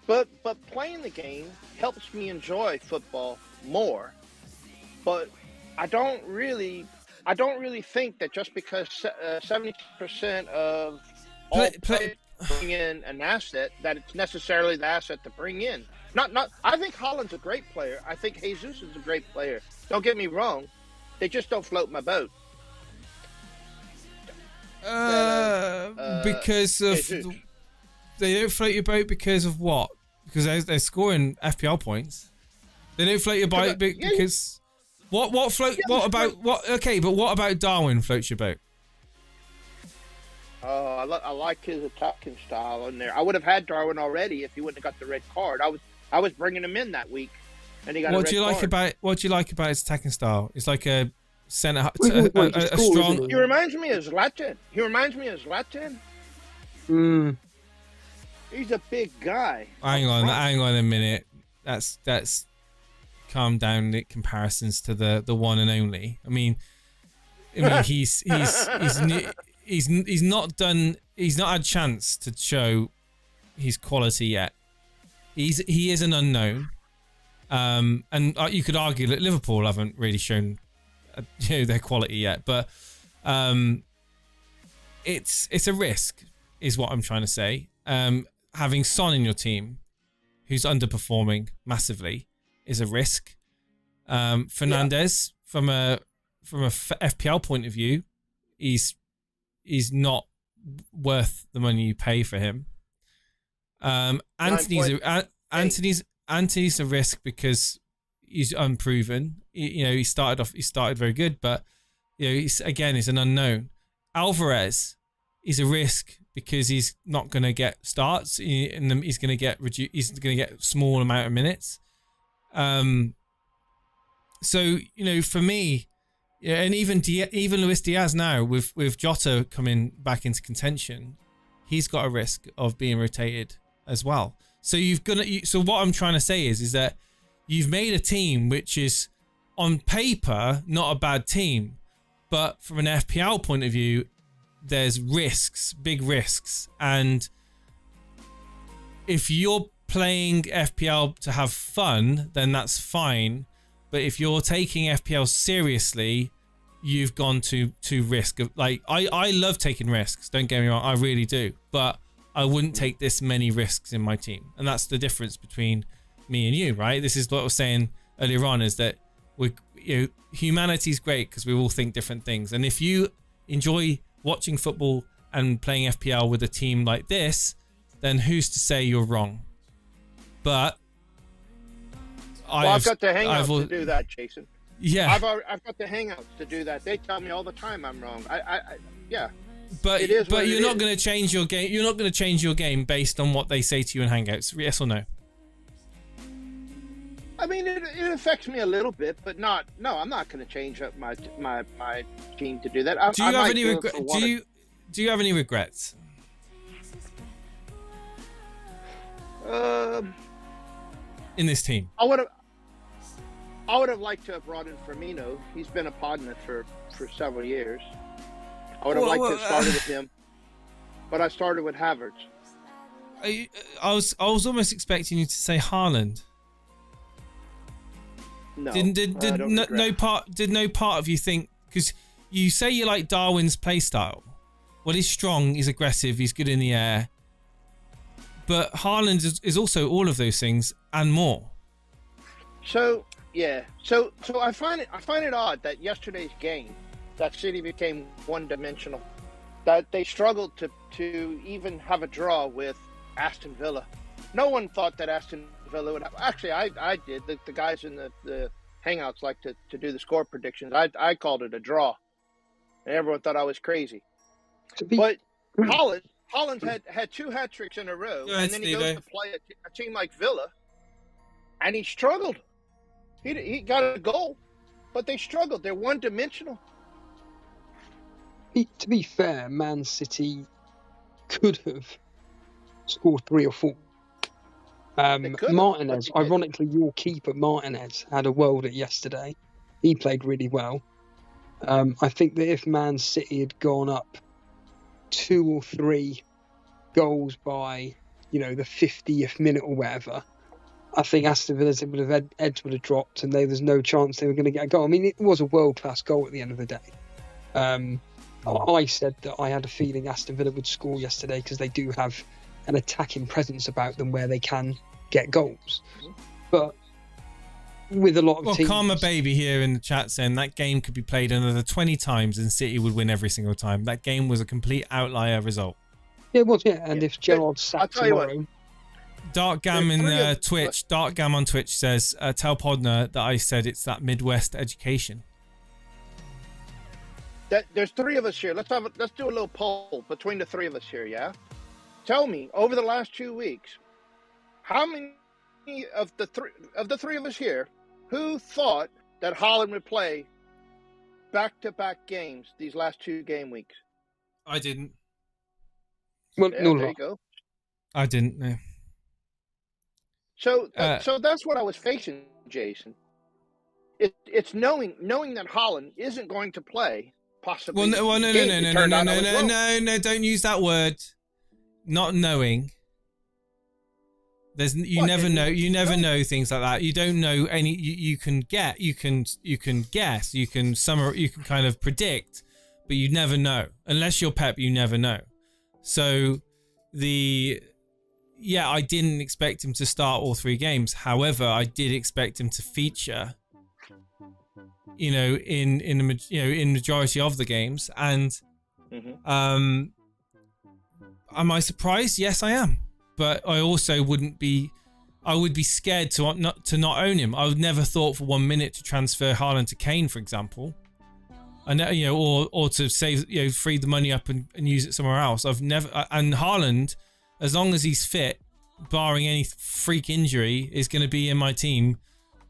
But playing the game helps me enjoy football more. But I don't really think that just because 70% of all players bring in an asset, that it's necessarily the asset to bring in. Not. I think Holland's a great player. I think Jesus is a great player. Don't get me wrong. They just don't float my boat. Because of they don't float your boat because of what? Because they're scoring FPL points. They don't float your boat because what float? Yeah, what about what? Okay, but what about Darwin floats your boat? Oh, I like his attacking style in there. I would have had Darwin already if he wouldn't have got the red card. I was bringing him in that week, and he got a red card. What do you like about his attacking style? It's like a centre, a strong. He reminds me of Zlatan. He's a big guy. Hang on a minute. That's calm down. The comparisons to the one and only. I mean, he's not done. He's not had a chance to show his quality yet. He is an unknown, and you could argue that Liverpool haven't really shown their quality yet. But it's a risk, is what I'm trying to say. Having Son in your team, who's underperforming massively, is a risk. Fernandes, from a FPL point of view, he's not worth the money you pay for him. Anthony's a risk because he's unproven. He started very good, but he's an unknown. Alvarez is a risk because he's not going to get starts, and he's going to get small amount of minutes. So for me, and even Luis Diaz now with Jota coming back into contention, he's got a risk of being rotated as well. So so what I'm trying to say is that you've made a team which is on paper not a bad team, but from an FPL point of view, there's risks, big risks. And if you're playing FPL to have fun, then that's fine. But if you're taking FPL seriously, you've gone to risk. Like I love taking risks, don't get me wrong, I really do. But I wouldn't take this many risks in my team. And that's the difference between me and you, right? This is what I was saying earlier on, is that humanity's great because we all think different things. And if you enjoy watching football and playing FPL with a team like this, then who's to say you're wrong? But I've got the hangouts to do that, Jason. Yeah, I've got the hangouts to do that. They tell me all the time I'm wrong. Yeah. But you're not going to change your game. You're not going to change your game based on what they say to you in hangouts. Yes or no? I mean, it affects me a little bit, but not. No, I'm not going to change up my team to do that. Do you have any regrets? Do you have any regrets? In this team, I would have liked to have brought in Firmino. He's been a partner for several years. I would have liked to have started with him, but I started with Havertz. I was almost expecting you to say Haaland. No, Did no part of you think, because you say you like Darwin's play style? Well, he's strong, he's aggressive, he's good in the air. But Haaland is also all of those things and more. So yeah, so I find it odd that yesterday's game, that City became one-dimensional, that they struggled to even have a draw with Aston Villa. No one thought that Aston Villa would have. Actually, I did. The guys in the hangouts like to do the score predictions. I called it a draw, and everyone thought I was crazy. But Holland's had 2 hat tricks in a row, and then he goes to play a team like Villa, and he struggled. He got a goal, but they struggled. They're one-dimensional. To be fair, Man City could have scored 3 or 4. Martinez, ironically, your keeper Martinez had a worlder yesterday. He played really well. I think that if Man City had gone up 2 or 3 goals by, the 50th minute or whatever, I think Aston Villa's edge would have dropped, and there's no chance they were going to get a goal. I mean, it was a world-class goal at the end of the day. I said that I had a feeling Aston Villa would score yesterday because they do have an attacking presence about them where they can get goals. But with a lot of teams... Karma Baby here in the chat saying that game could be played another 20 times and City would win every single time. That game was a complete outlier result. Yeah, it was, yeah. And if Gerrard sat tomorrow... Dark Gam in Twitch, Dark Gam on Twitch says, tell Podner that I said it's that Midwest education. There's 3 of us here. Let's do a little poll between the 3 of us here, yeah? Tell me, over the last 2 weeks, how many of the 3 of us here, who thought that Haaland would play back-to-back games these last 2 game weeks? I didn't. Well, yeah, no, there you go. I didn't, no. So that's what I was facing, Jason. It's knowing that Haaland isn't going to play, possibly. No, don't use that word. Not knowing. You never know things like that. You don't know any. You can guess, you can kind of predict, but you never know unless you're Pep. You never know. So I didn't expect him to start all 3 games. However, I did expect him to feature, in majority of the games. And am I surprised? Yes, I am. But I also would be scared to not own him. I would never thought for 1 minute to transfer Haaland to Kane, for example. And or to save, free the money up and use it somewhere else. I've never. And Haaland, as long as he's fit, barring any freak injury, is going to be in my team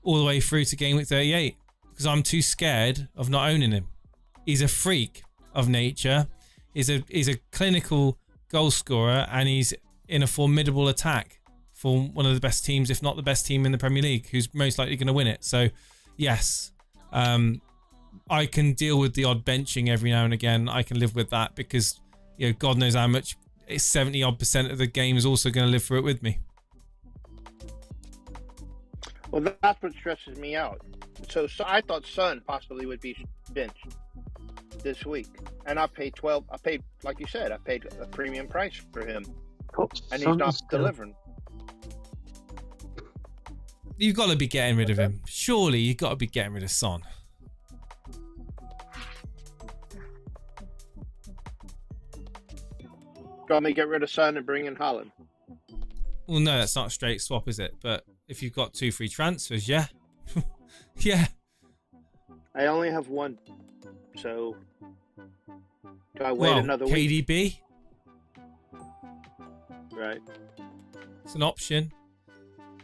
all the way through to game week 38 because I'm too scared of not owning him. He's a freak of nature. He's a clinical goal scorer, and he's in a formidable attack for one of the best teams, if not the best team in the Premier League, who's most likely going to win it. So, yes, I can deal with the odd benching every now and again. I can live with that because, God knows how much. 70-odd% of the game is also going to live through it with me. Well, that's what stresses me out. So I thought Son possibly would be benched this week, and I paid like you said, I paid a premium price for him, and he's not delivering. You've got to be getting rid of him. Surely you've got to be getting rid of Son. Do you want me to get rid of Son and bring in Haaland? Well, no, that's not a straight swap, is it? But if you've got 2 free transfers, yeah. Yeah. I only have 1. So, do I wait another week? KDB? Right. It's an option.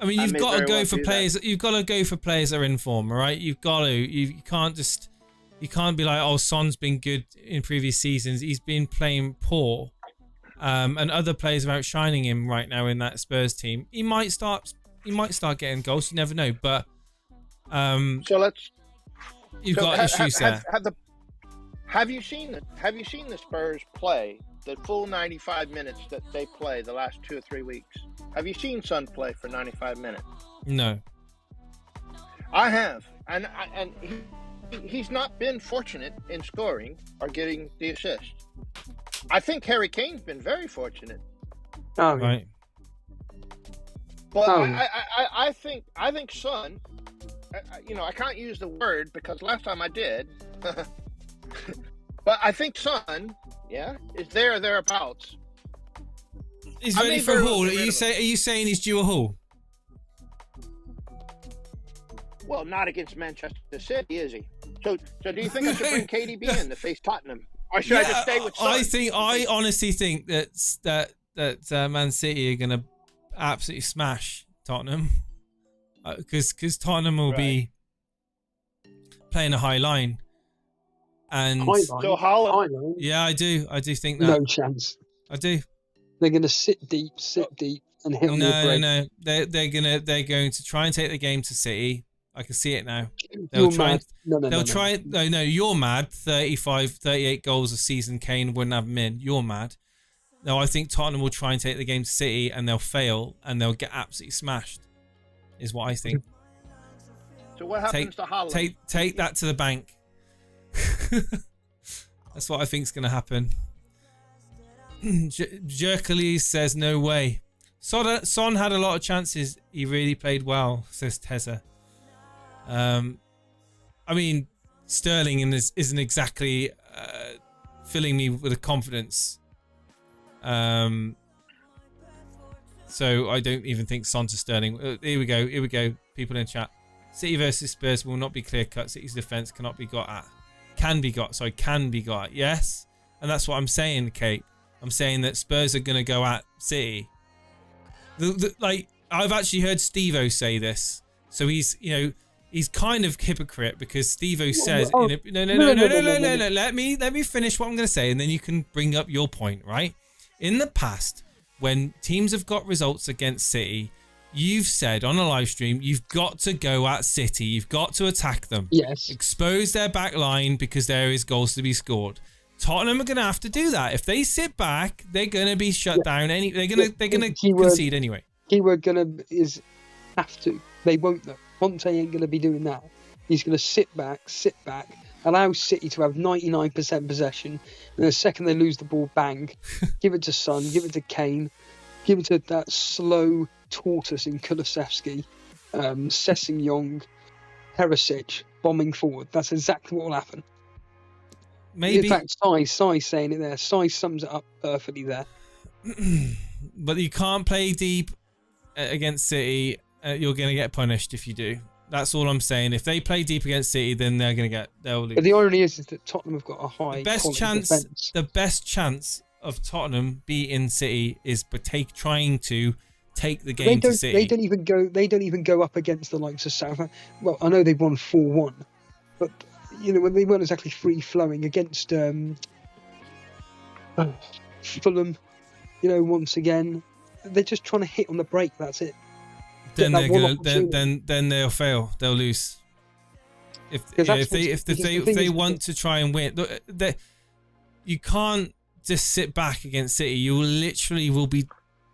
I mean, I you've may got to very go well for do that. players. You've got to go for players that are in form, all right? You've got to. You can't just. You can't be like, oh, Son's been good in previous seasons. He's been playing poor, and other players are outshining him right now in that Spurs team. He might start. He might start getting goals. You never know. But So let's. you've so got issues there. Have you seen the Spurs play the full 95 minutes that they play the last 2 or 3 weeks? Have you seen Son play for 95 minutes? No. I have, and he's not been fortunate in scoring or getting the assist. I think Harry Kane's been very fortunate, Oh, Right. but Oh. I think Son. I can't use the word because last time I did, but I think Son, is there or thereabouts. He's I ready may for a very well haul. Are get rid of you saying he's due a haul? Well, not against Manchester City, is he? So do you think I should bring KDB in to face Tottenham, or should I just stay with Son? I honestly think that Man City are gonna absolutely smash Tottenham, because Tottenham will be playing a high line, and Highline. So Haaland, Highline. yeah, I do think that. No chance. I do. They're going to sit deep, and hit on the break. No. They're going to try and take the game to City. I can see it now. You're They'll try. mad. No. They'll try. No, you're mad. 35, 38 goals a season. Kane wouldn't have them in. You're mad. No, I think Tottenham will try and take the game to City, and they'll fail, and they'll get absolutely smashed. Is what I think. so what happens to Haaland? Take that to the bank. That's what I think is going to happen. Jerkily says no way. Son had a lot of chances. He really played well, says Teza. I mean, Sterling isn't exactly filling me with a confidence. So I don't even think Son to Sterling. Here we go. People in chat. City versus Spurs will not be clear cut. City's defense cannot be got at. Can be got at. Yes. And that's what I'm saying, Kate. I'm saying that Spurs are going to go at City. Like, I've actually heard Steve-O say this. So he's kind of hypocrite, because Steve-O says, No. Let me finish what I'm going to say, and then you can bring up your point, right? In the past, when teams have got results against City, you've said on a live stream, you've got to go at City. You've got to attack them. Yes. Expose their back line, because there is goals to be scored. Tottenham are going to have to do that. If they sit back, they're going to be shut down. They're going to concede anyway. Keyword is have to. They won't though. Conte ain't going to be doing that. He's going to sit back, allow City to have 99% possession, and the second they lose the ball, bang, give it to Son, give it to Kane, give it to that slow tortoise in Kulusevski, Sessegnon, Perisic, bombing forward. That's exactly what will happen. Maybe. In fact, Sai saying it there. Sai sums it up perfectly there. But you can't play deep against City. You're going to get punished if you do. That's all I'm saying. If they play deep against City, then they'll lose. But the irony is that Tottenham have got a high defence. The best chance of Tottenham beating City is trying to take the game to City. They don't even go up against the likes of Salah. Well, I know they won 4-1, but when they weren't exactly free flowing against Fulham, once again, they're just trying to hit on the break. That's it. Then they'll fail. They'll lose. If they want to try and win, you can't just sit back against City. You literally will be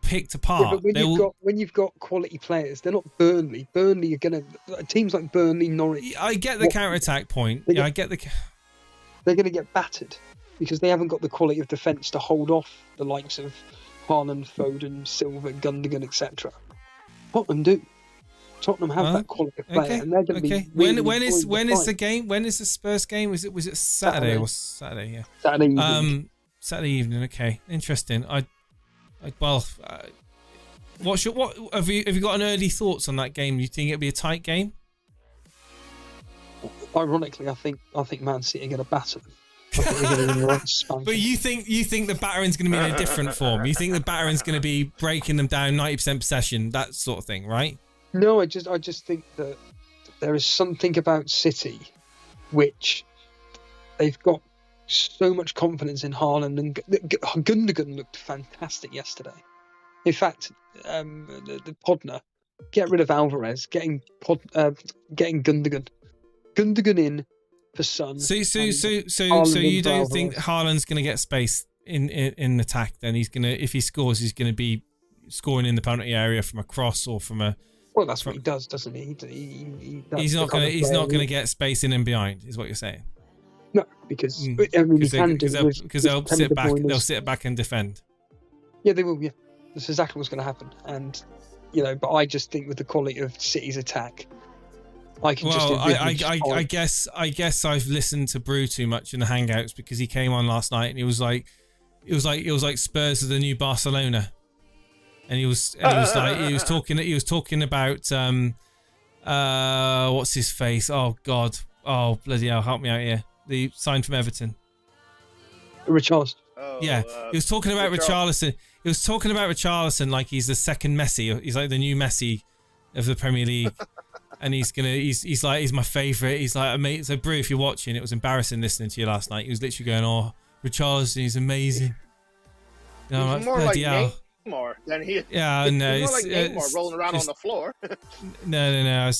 picked apart. Yeah, but when you've got quality players, they're not Burnley. Burnley are gonna teams like Burnley, Norwich. I get the counter-attack point. I get the. They're going to get battered because they haven't got the quality of defence to hold off the likes of Haaland, Foden, Silva, Gundogan, etc. Tottenham do. Tottenham have that quality of player, and they're going to be. When is the game? When is the Spurs game? Was it Saturday or Saturday? Yeah. Saturday evening. Saturday evening. Okay, interesting. What have you got an early thoughts on that game? You think it'll be a tight game? Ironically, I think Man City are going to batter them. I think they're going to But you think the battering's going to be in a different form? You think the battering's going to be breaking them down 90% possession, that sort of thing, right? No, I just think that there is something about City which they've got so much confidence in Haaland, and Gundogan looked fantastic yesterday. In fact, the Podner, get rid of Alvarez, getting Gundogan in for Son. So you Haaland don't for think Alvarez. Haaland's going to get space in attack? Then he's going to, if he scores, he's going to be scoring in the penalty area from a cross or from a. Well, that's what he does, doesn't he? He's not going to get space in and behind, is what you're saying. No, because I mean, because they'll sit back. They'll sit back and defend. Yeah, they will. Yeah, that's exactly what's going to happen. And but I just think with the quality of City's attack, I can just. Well, I guess I've listened to Brew too much in the Hangouts, because he came on last night and he was like, it was like Spurs are the new Barcelona, and he was talking about what's his face? Oh God, oh bloody hell, help me out here. The sign from Everton. Richarlison. Oh, Yeah, he was talking about Richarlison. He was talking about Richarlison like he's the second Messi. He's like the new Messi of the Premier League, and he's my favourite. He's like, amazing. So Brew, if you're watching, it was embarrassing listening to you last night. He was literally going, "Oh, Richarlison, he's amazing." You know, he's more like Neymar than he is. Yeah, no, he's more like Neymar rolling around on the floor. No.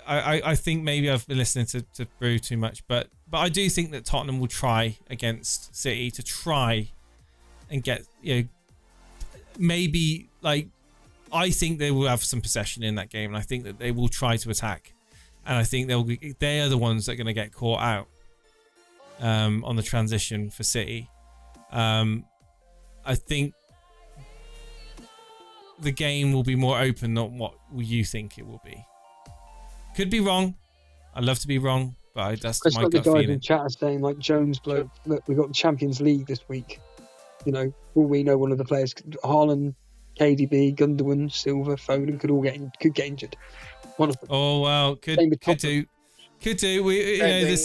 I think maybe I've been listening to Brew too much, but I do think that Tottenham will try against City to try and get, maybe, like, I think they will have some possession in that game, and I think that they will try to attack, and I think they are the ones that are going to get caught out on the transition for City. I think the game will be more open than what you think it will be. Could be wrong. I'd love to be wrong, but that's my gut the guys feeling. in chat are saying, like, Jones bloke, look, we got the Champions League this week. For all we know, one of the players, Haaland, KDB, Gundogan, Silva, Foden, could get injured. One of them. Oh wow, could do. We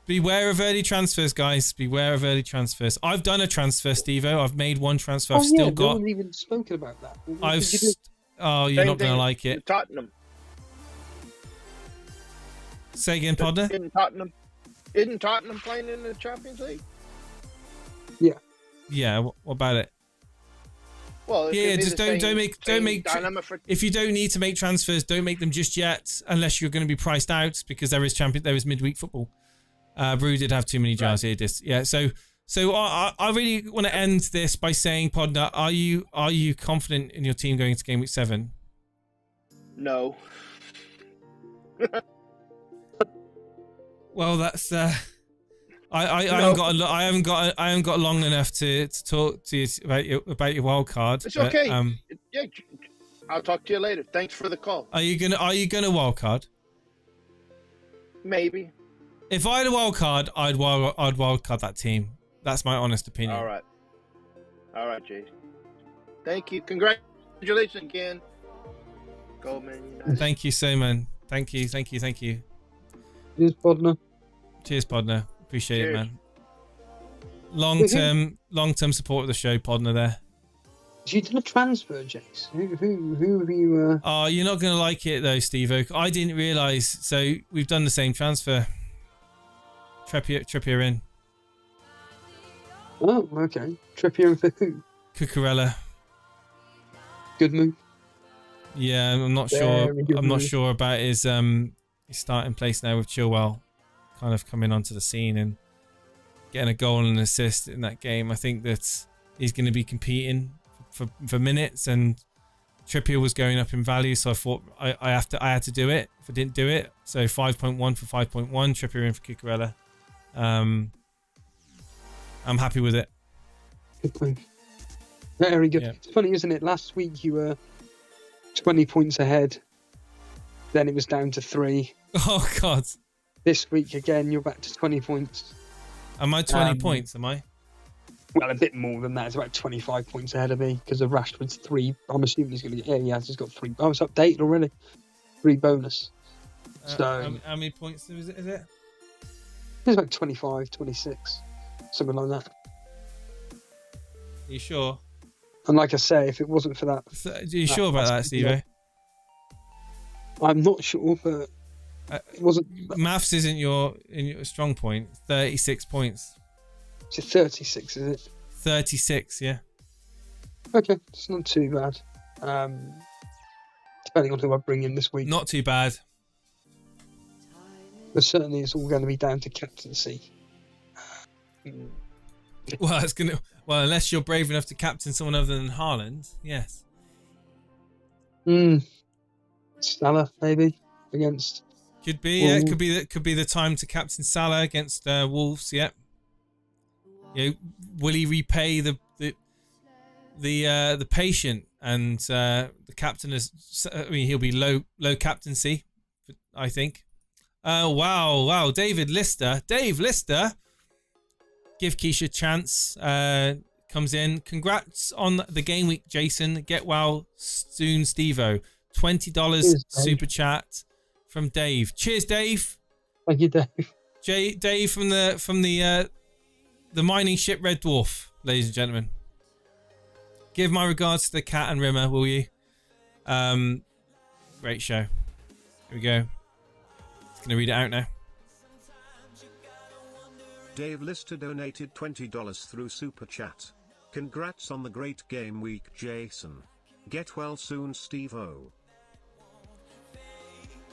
beware of early transfers, guys. Beware of early transfers. I've done a transfer, Steve-O. I've made one transfer. I've still got. No one's even spoken about that. You're not going to like it. Tottenham. Say again, Podner. Isn't Tottenham playing in the Champions League? Yeah. Yeah. What about it? Well, just don't make. If you don't need to make transfers, don't make them just yet, unless you're going to be priced out, because there is midweek football. Brew did have too many jars here. Yeah. So I really want to end this by saying, Podner, are you confident in your team going into game week 7? No. Well, that's I haven't got long enough to talk to you about your wild card. It's okay. Yeah, I'll talk to you later. Thanks for the call. Are you gonna wild card? Maybe. If I had a wild card, I'd wild card that team. That's my honest opinion. All right, Jason. Thank you. Congratulations again, Goldman. Thank you so much. Thank you. Cheers, Podner. Cheers, Podner. Appreciate it, man. Long-term support of the show, Podner there. You done a transfer, Jace? Who have you... Oh, you're not going to like it, though, Steve-O. I didn't realise. So, we've done the same transfer. Trippier in. Oh, okay. Trippier in for who? Cucurella. Good move. Yeah, I'm not sure. I'm not sure about his starting place now with Chilwell kind of coming onto the scene and getting a goal and an assist in that game. I think that he's going to be competing for minutes, and Trippier was going up in value, so I thought I had to do it. If I didn't do it, so 5.1 for 5.1, Trippier in for Cucurella. I'm happy with it. Good move. Very good. Yeah. It's funny, isn't it? Last week you were 20 points ahead. Then it was down to 3. Oh, God. This week, again, you're back to 20 points. Am I 20 points, am I? Well, a bit more than that. It's about 25 points ahead of me because of Rashford's 3. I'm assuming he's going to get... Yeah, he has. He's got 3. Oh, it's updated already. 3 bonus. So... how many points is it? It's about 25, 26. Something like that. Are you sure? And like I say, if it wasn't for that... Are you sure about that, Steve? I'm not sure, but it wasn't. Maths isn't your strong point. 36 points. It's 36, is it? 36, yeah. Okay, it's not too bad. Depending on who I bring in this week. Not too bad. But certainly it's all going to be down to captaincy. Well, unless you're brave enough to captain someone other than Haaland, yes. Salah, maybe, against... Could be, yeah. Could be the time to captain Salah against Wolves, yep. You know, will he repay the patient and the captain is? I mean, he'll be low captaincy, I think. Wow, Dave Lister, give Keisha a chance. Comes in. Congrats on the game week, Jason. Get well soon, Stevo. $20 super chat from Dave. Cheers, Dave. Thank you, Dave. Dave from the mining ship Red Dwarf, ladies and gentlemen. Give my regards to the cat and Rimmer, will you? Great show. Here we go. Just gonna read it out now. Dave Lister donated $20 through Super Chat. Congrats on the great game week, Jason. Get well soon, Steve-O.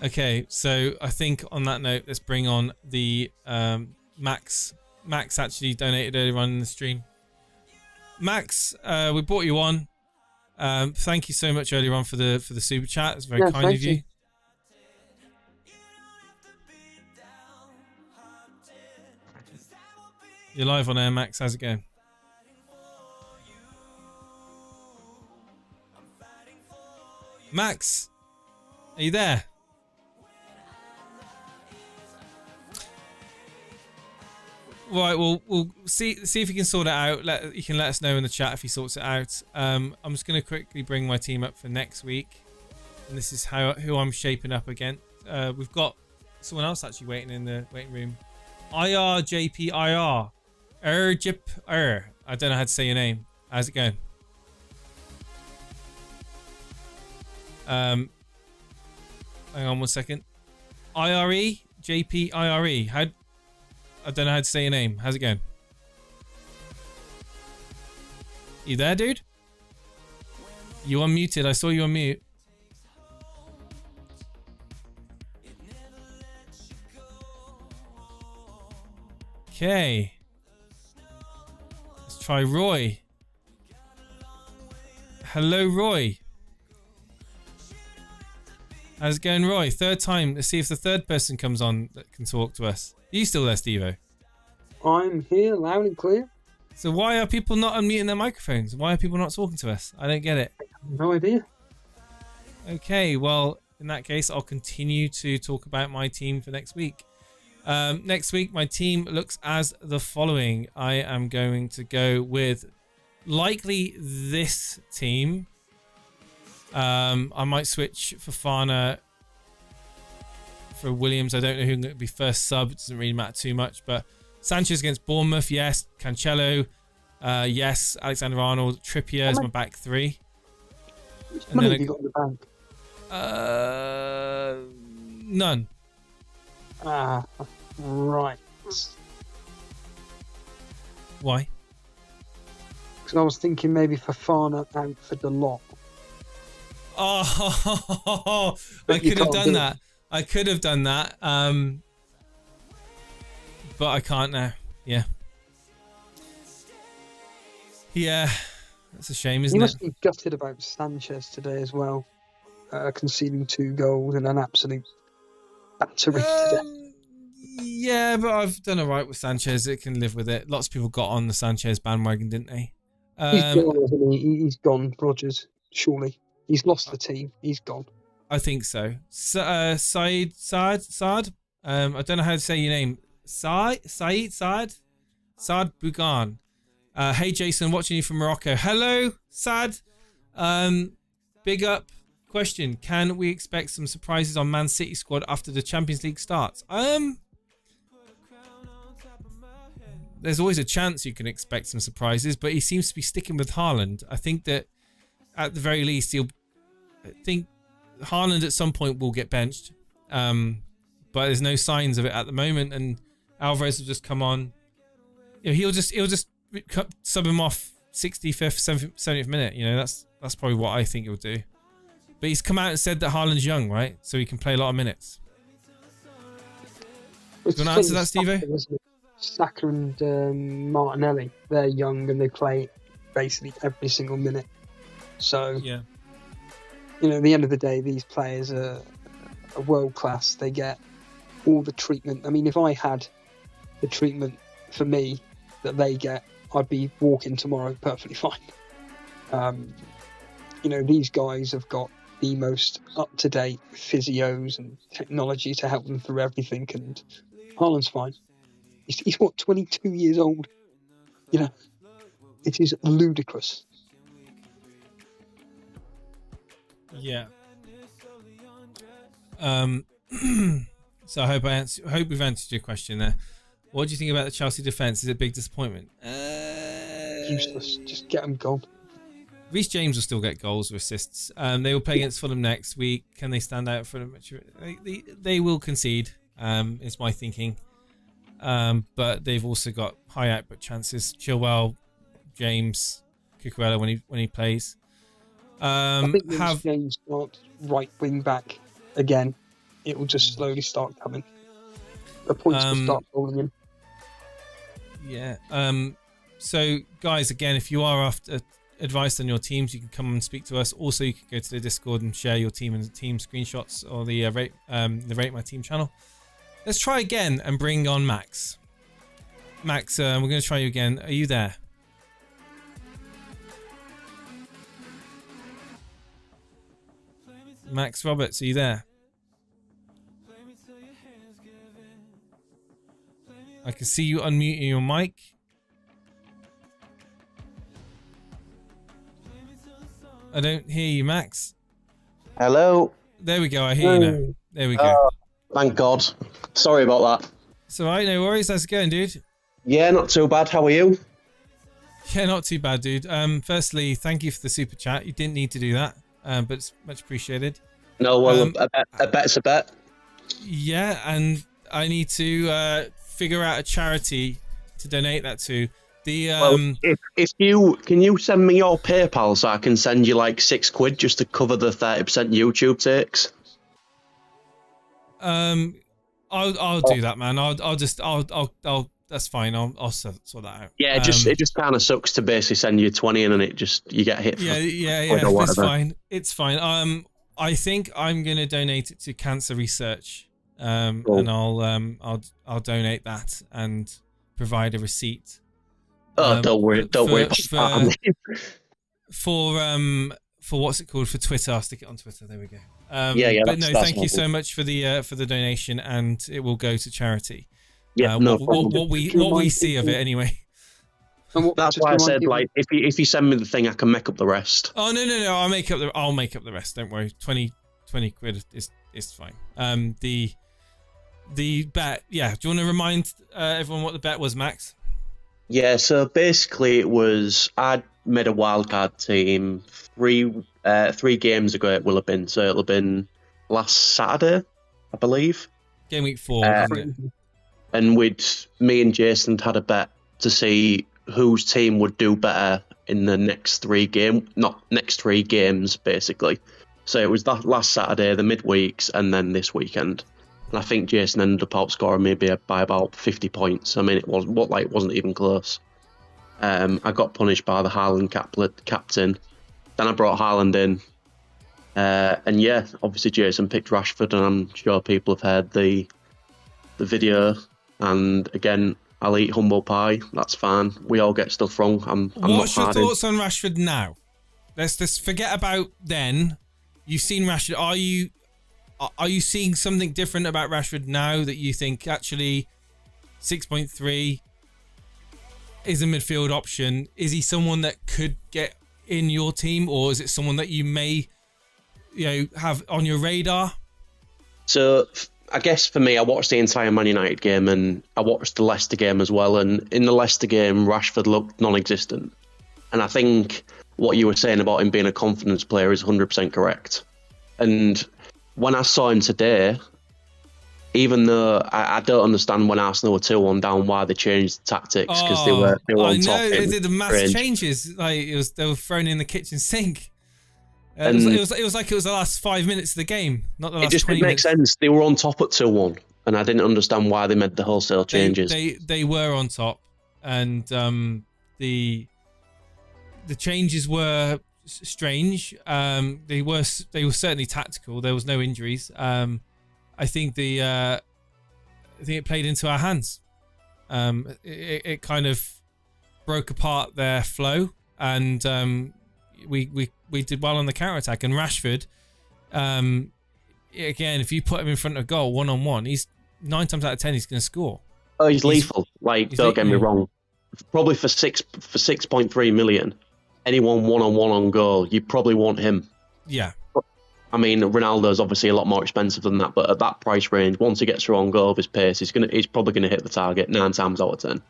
Okay, so I think on that note, let's bring on the Max. Max actually donated earlier on in the stream. Max, we brought you on. Thank you so much earlier on for the super chat. It's very kind of you. You're live on air, Max. How's it going? Max, are you there? Right, we'll see if you can sort it out. You can let us know in the chat if he sorts it out. I'm just going to quickly bring my team up for next week, and this is who I'm shaping up against. We've got someone else actually waiting in the waiting room. IRJPIR. I don't know how to say your name. How's it going? Hang on 1 second. IRE? I don't know how to say your name. How's it going? You there, dude? You unmuted. I saw you on mute. Okay. Let's try Roy. Hello, Roy. How's it going, Roy? Third time. Let's see if the third person comes on that can talk to us. Are you still there, Steve-O? I'm here, loud and clear. So why are people not unmuting their microphones? Why are people not talking to us? I don't get it. No idea. Okay, well, in that case, I'll continue to talk about my team for next week. Next week, my team looks as the following. I am going to go with likely this team. I might switch Fofana for Williams. I don't know who's going to be first sub. It doesn't really matter too much. But Sanchez against Bournemouth, yes. Cancelo, yes. Alexander-Arnold. Trippier is my back three. Which money have you got in the bank? None. Ah, right. Why? Because I was thinking maybe Fofana out for the lot. Oh, I could have done that. I could have done that. But I can't now. Yeah. Yeah. That's a shame, isn't it? You must be gutted about Sanchez today as well. Conceding 2 goals and an absolute battery today. Yeah, but I've done alright with Sanchez. It can live with it. Lots of people got on the Sanchez bandwagon, didn't they? He's gone, isn't he? He's gone, Rodgers, surely. He's lost the team. He's gone. I think so. Saad. I don't know how to say your name. Saad Bougan. Hey Jason, watching you from Morocco. Hello, Saad. Big up. Question: can we expect some surprises on Man City squad after the Champions League starts? There's always a chance you can expect some surprises, but he seems to be sticking with Haaland. I think that at the very least, I think Haaland at some point will get benched, but there's no signs of it at the moment. And Alvarez will just come on. You know, he'll just sub him off 65th, 70th minute. You know, that's probably what I think he'll do. But he's come out and said that Haaland's young, right? So he can play a lot of minutes. Do you want to answer that, Steve? Saka and Martinelli, they're young and they play basically every single minute. So, yeah, you know, at the end of the day, these players are world class. They get all the treatment. I mean, if I had the treatment for me that they get, I'd be walking tomorrow perfectly fine. You know, these guys have got the most up-to-date physios and technology to help them through everything, and Haaland's fine. He's what, 22 years old? You know, it is ludicrous. Yeah. So I hope we've answered your question there. What do you think about the Chelsea defence? Is it a big disappointment? Useless. Just get them gone. Reece James will still get goals or assists. They will play against Fulham next week. Can they stand out for them? They will concede. Is my thinking. But they've also got high output chances. Chilwell, James, Cucurella when he plays. I think when James starts right wing back again, it will just slowly start coming. The points will start rolling in. Yeah. So guys, again, if you are after advice on your teams, you can come and speak to us. Also, you can go to the Discord and share your team and team screenshots or the Rate My Team channel. Let's try again and bring on Max. Max, we're going to try you again. Are you there? Max Roberts, are you there? I can see you unmuting your mic. I don't hear you, Max. Hello. There we go. I hear you now. There we go. Thank God. Sorry about that. It's all right. No worries. How's it going, dude? Yeah, not too bad. How are you? Yeah, not too bad, dude. Firstly, thank you for the super chat. You didn't need to do that, but it's much appreciated. No, well, a bet's a bet. Yeah, and I need to figure out a charity to donate that to. The if you can you send me your PayPal so I can send you like £6 just to cover the 30% YouTube takes. I'll do that, man. I'll that's fine. I'll sort that out. Yeah, it just kind of sucks to basically send you 20 and then you get hit. Yeah. It's fine. It's fine. I think I'm gonna donate it to cancer research. Cool. And I'll donate that and provide a receipt. Don't worry. For what's it called, for Twitter. I'll stick it on Twitter. There we go. But no, thank you so much for the donation, and it will go to charity. Yeah, no problem. What we see of it anyway. That's why I said, like, if you send me the thing, I can make up the rest. Oh no! I'll make up the rest. Don't worry. 20 quid is fine. The bet. Yeah. Do you want to remind everyone what the bet was, Max? Yeah. So basically, it was I'd made a wildcard team 3 games ago. It will have been. So it'll have been last Saturday, I believe. Game week 4, wasn't it? And me and Jason had a bet to see whose team would do better in the next 3 games, basically. So it was that last Saturday, the midweeks, and then this weekend. And I think Jason ended up outscoring maybe by about 50 points. I mean, it wasn't even close. I got punished by the Haaland captain. Then I brought Haaland in. And yeah, obviously Jason picked Rashford, and I'm sure people have heard the video. And again, I'll eat humble pie. That's fine. We all get stuff wrong. I'm What's not your thoughts on Rashford now? Let's forget about then. You've seen Rashford. Are you seeing something different about Rashford now that you think actually 6.3 is a midfield option? Is he someone that could get in your team, or is it someone that you may, have on your radar? So I guess for me, I watched the entire Man United game and I watched the Leicester game as well. And in the Leicester game, Rashford looked non-existent. And I think what you were saying about him being a confidence player is 100% correct. And when I saw him today, even though I don't understand when Arsenal were 2-1 down why they changed the tactics, because they were on top. I know they did the mass strange. changes. Like they were thrown in the kitchen sink. And it was like it was the last 5 minutes of the game, not the last 20 minutes. It just didn't make sense. They were on top at 2-1, and I didn't understand why they made the wholesale changes. They were on top, and the changes were strange. They were certainly tactical. There was no injuries. I think it played into our hands. It kind of broke apart their flow, and we did well on the counter attack. And Rashford, again, if you put him in front of goal 1-on-1, he's 9 times out of 10 he's going to score. Oh, he's lethal. Like, don't get me wrong. Probably for 6.3 million, anyone 1-on-1 on goal, you probably want him. Yeah. I mean, Ronaldo's obviously a lot more expensive than that, but at that price range, once he gets through on goal of his pace, he's probably going to hit the target 9 times out of 10.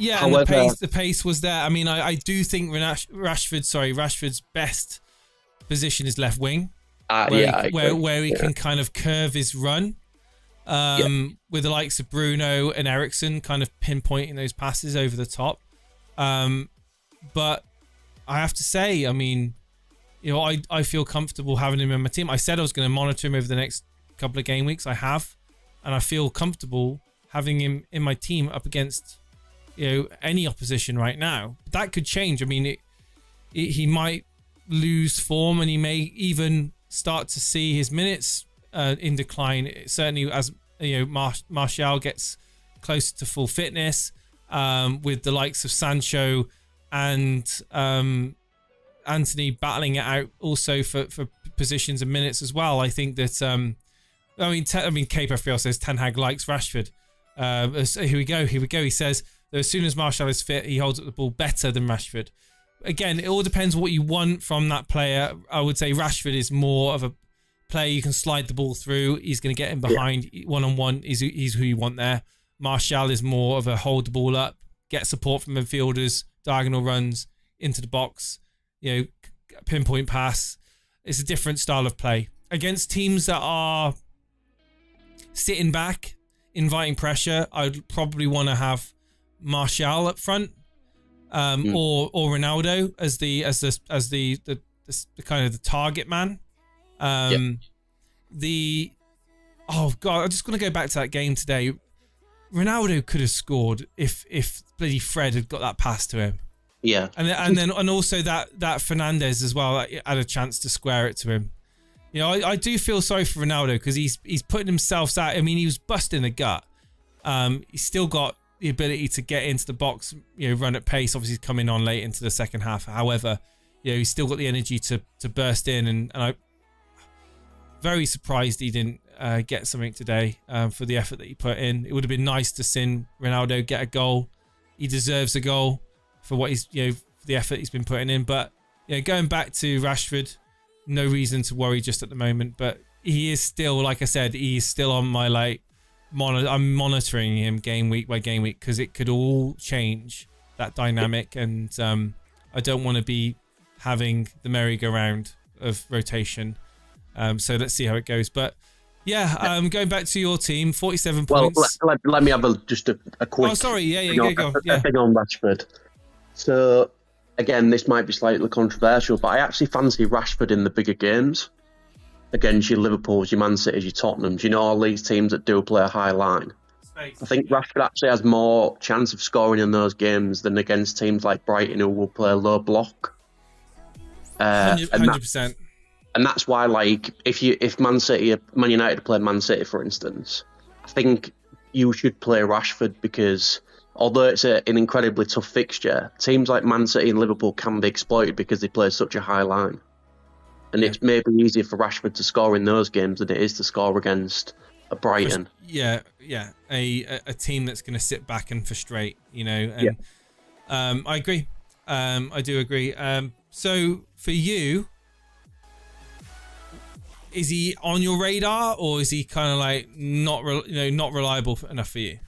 Yeah, However, and the pace was there. I mean, I do think Rashford's best position is left wing, where he can kind of curve his run, with the likes of Bruno and Eriksen kind of pinpointing those passes over the top. But I have to say, I mean, you know, I feel comfortable having him in my team. I said I was going to monitor him over the next couple of game weeks. I have, and I feel comfortable having him in my team up against, you know, any opposition right now. That could change. I mean, he might lose form, and he may even start to see his minutes in decline. Certainly, as you know, Martial gets closer to full fitness, with the likes of Sancho and Anthony battling it out also for positions and minutes as well. I think that Cape FPL says Ten Hag likes Rashford. Here we go. He says that as soon as Martial is fit, he holds up the ball better than Rashford. Again, it all depends what you want from that player. I would say Rashford is more of a player you can slide the ball through. He's going to get in behind one-on-one. He's who you want there. Martial is more of a hold the ball up, get support from midfielders, diagonal runs into the box, you know, pinpoint pass. It's a different style of play. Against teams that are sitting back, inviting pressure, I'd probably want to have Martial up front, or Ronaldo as the kind of the target man. Oh god, I'm just gonna go back to that game today. Ronaldo could have scored if bloody Fred had got that pass to him. Yeah, and also that Fernandez as well had a chance to square it to him. You know, I do feel sorry for Ronaldo because he's putting himself out. I mean, he was busting the gut. He's still got the ability to get into the box, you know, run at pace. Obviously, he's coming on late into the second half. However, you know, he's still got the energy to burst in, and I'm very surprised he didn't get something today for the effort that he put in. It would have been nice to see Ronaldo get a goal. He deserves a goal for what he's, you know, for the effort he's been putting in. But you know, going back to Rashford, no reason to worry just at the moment. But he is still, like I said, he's still on my I'm monitoring him game week by game week because it could all change that dynamic, and I don't want to be having the merry-go-round of rotation. So let's see how it goes. But yeah, going back to your team, 47 points. Well, let me have just a quick. Oh, sorry. Yeah, go. A thing on Rashford. So again, this might be slightly controversial, but I actually fancy Rashford in the bigger games against your Liverpools, your Man Cities, your Tottenhams. You know, all these teams that do play a high line. I think Rashford actually has more chance of scoring in those games than against teams like Brighton, who will play low block. 100%. And that's why, like, if Man United play Man City, for instance, I think you should play Rashford because although it's an incredibly tough fixture, teams like Man City and Liverpool can be exploited because they play such a high line. And it's maybe easier for Rashford to score in those games than it is to score against a Brighton. Yeah. A team that's going to sit back and frustrate, you know. And, I agree. I do agree. So for you, is he on your radar, or is he kind of like not reliable enough for you?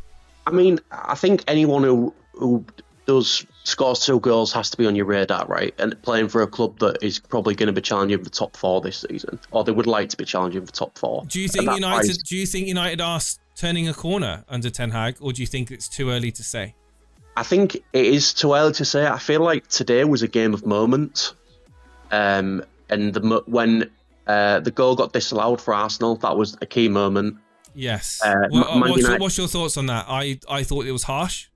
I mean, I think anyone who scores 2 goals has to be on your radar, right? And playing for a club that is probably going to be challenging for top 4 this season, or they would like to be challenging for top 4. Do you think United are turning a corner under Ten Hag, or do you think it's too early to say? I think it is too early to say. I feel like today was a game of moments. And when the goal got disallowed for Arsenal, that was a key moment. Yes. United, what's your thoughts on that? I thought it was harsh.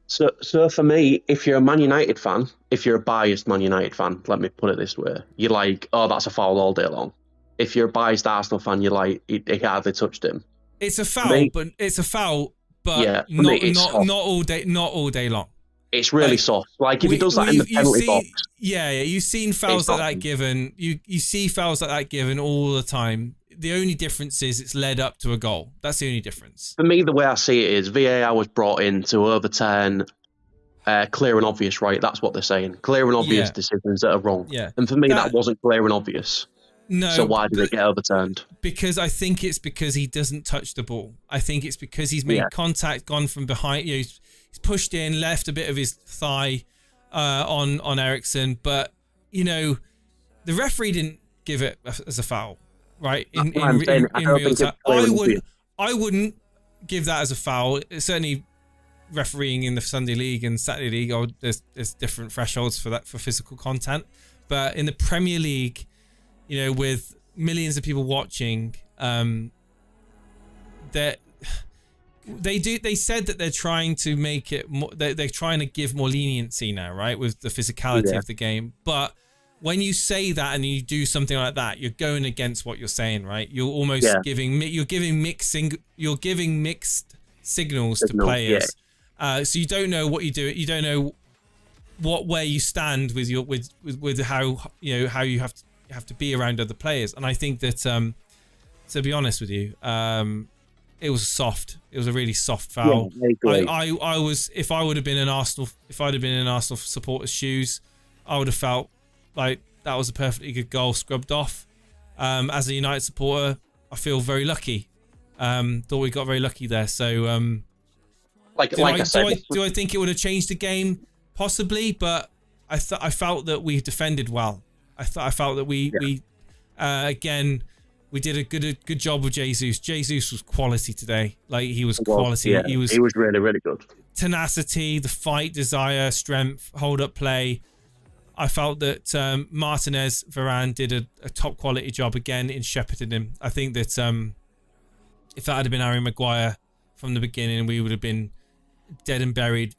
So for me, if you're a Man United fan, if you're a biased Man United fan, let me put it this way, you're like, oh, that's a foul all day long. If you're a biased Arsenal fan, you're like, he hardly touched him. It's a foul, but not all day long. It's really soft. Like if he does that in the penalty box. Yeah, you've seen fouls like that given. You see fouls like that given all the time. The only difference is it's led up to a goal. That's the only difference. For me, the way I see it is VAR was brought in to overturn clear and obvious, right? That's what they're saying. Clear and obvious decisions that are wrong. Yeah. And for me, that wasn't clear and obvies. No. So why did it get overturned? Because I think it's because he doesn't touch the ball. I think it's because he's made contact, gone from behind. He's pushed in, left a bit of his thigh on Eriksen, but the referee didn't give it as a foul, right? In real time, I wouldn't give that as a foul. It's certainly refereeing in the Sunday League and Saturday League, there's different thresholds for that for physical content, but in the Premier League, with millions of people watching, that they said that they're trying to make it more, they're trying to give more leniency now, right, with the physicality of the game. But when you say that and you do something like that, you're going against what you're saying, right? You're almost giving mixed signals to players. So you don't know what you do. You don't know where you stand with your with how how you have to be around other players. And I think that to be honest with you, it was soft. It was a really soft foul. I was, if I'd have been in Arsenal supporters' shoes, I would have felt like that was a perfectly good goal scrubbed off. As a United supporter, I feel very lucky. Thought we got very lucky there. So, do I think it would have changed the game? Possibly, but I felt that we defended well. I felt that we again, we did a good job with Jesus. Jesus was quality today. Like he was quality. Yeah, he was really, really good. Tenacity, the fight, desire, strength, hold up play. I felt that Martinez, Varane did a top quality job again in shepherding him. I think that if that had been Harry Maguire from the beginning, we would have been dead and buried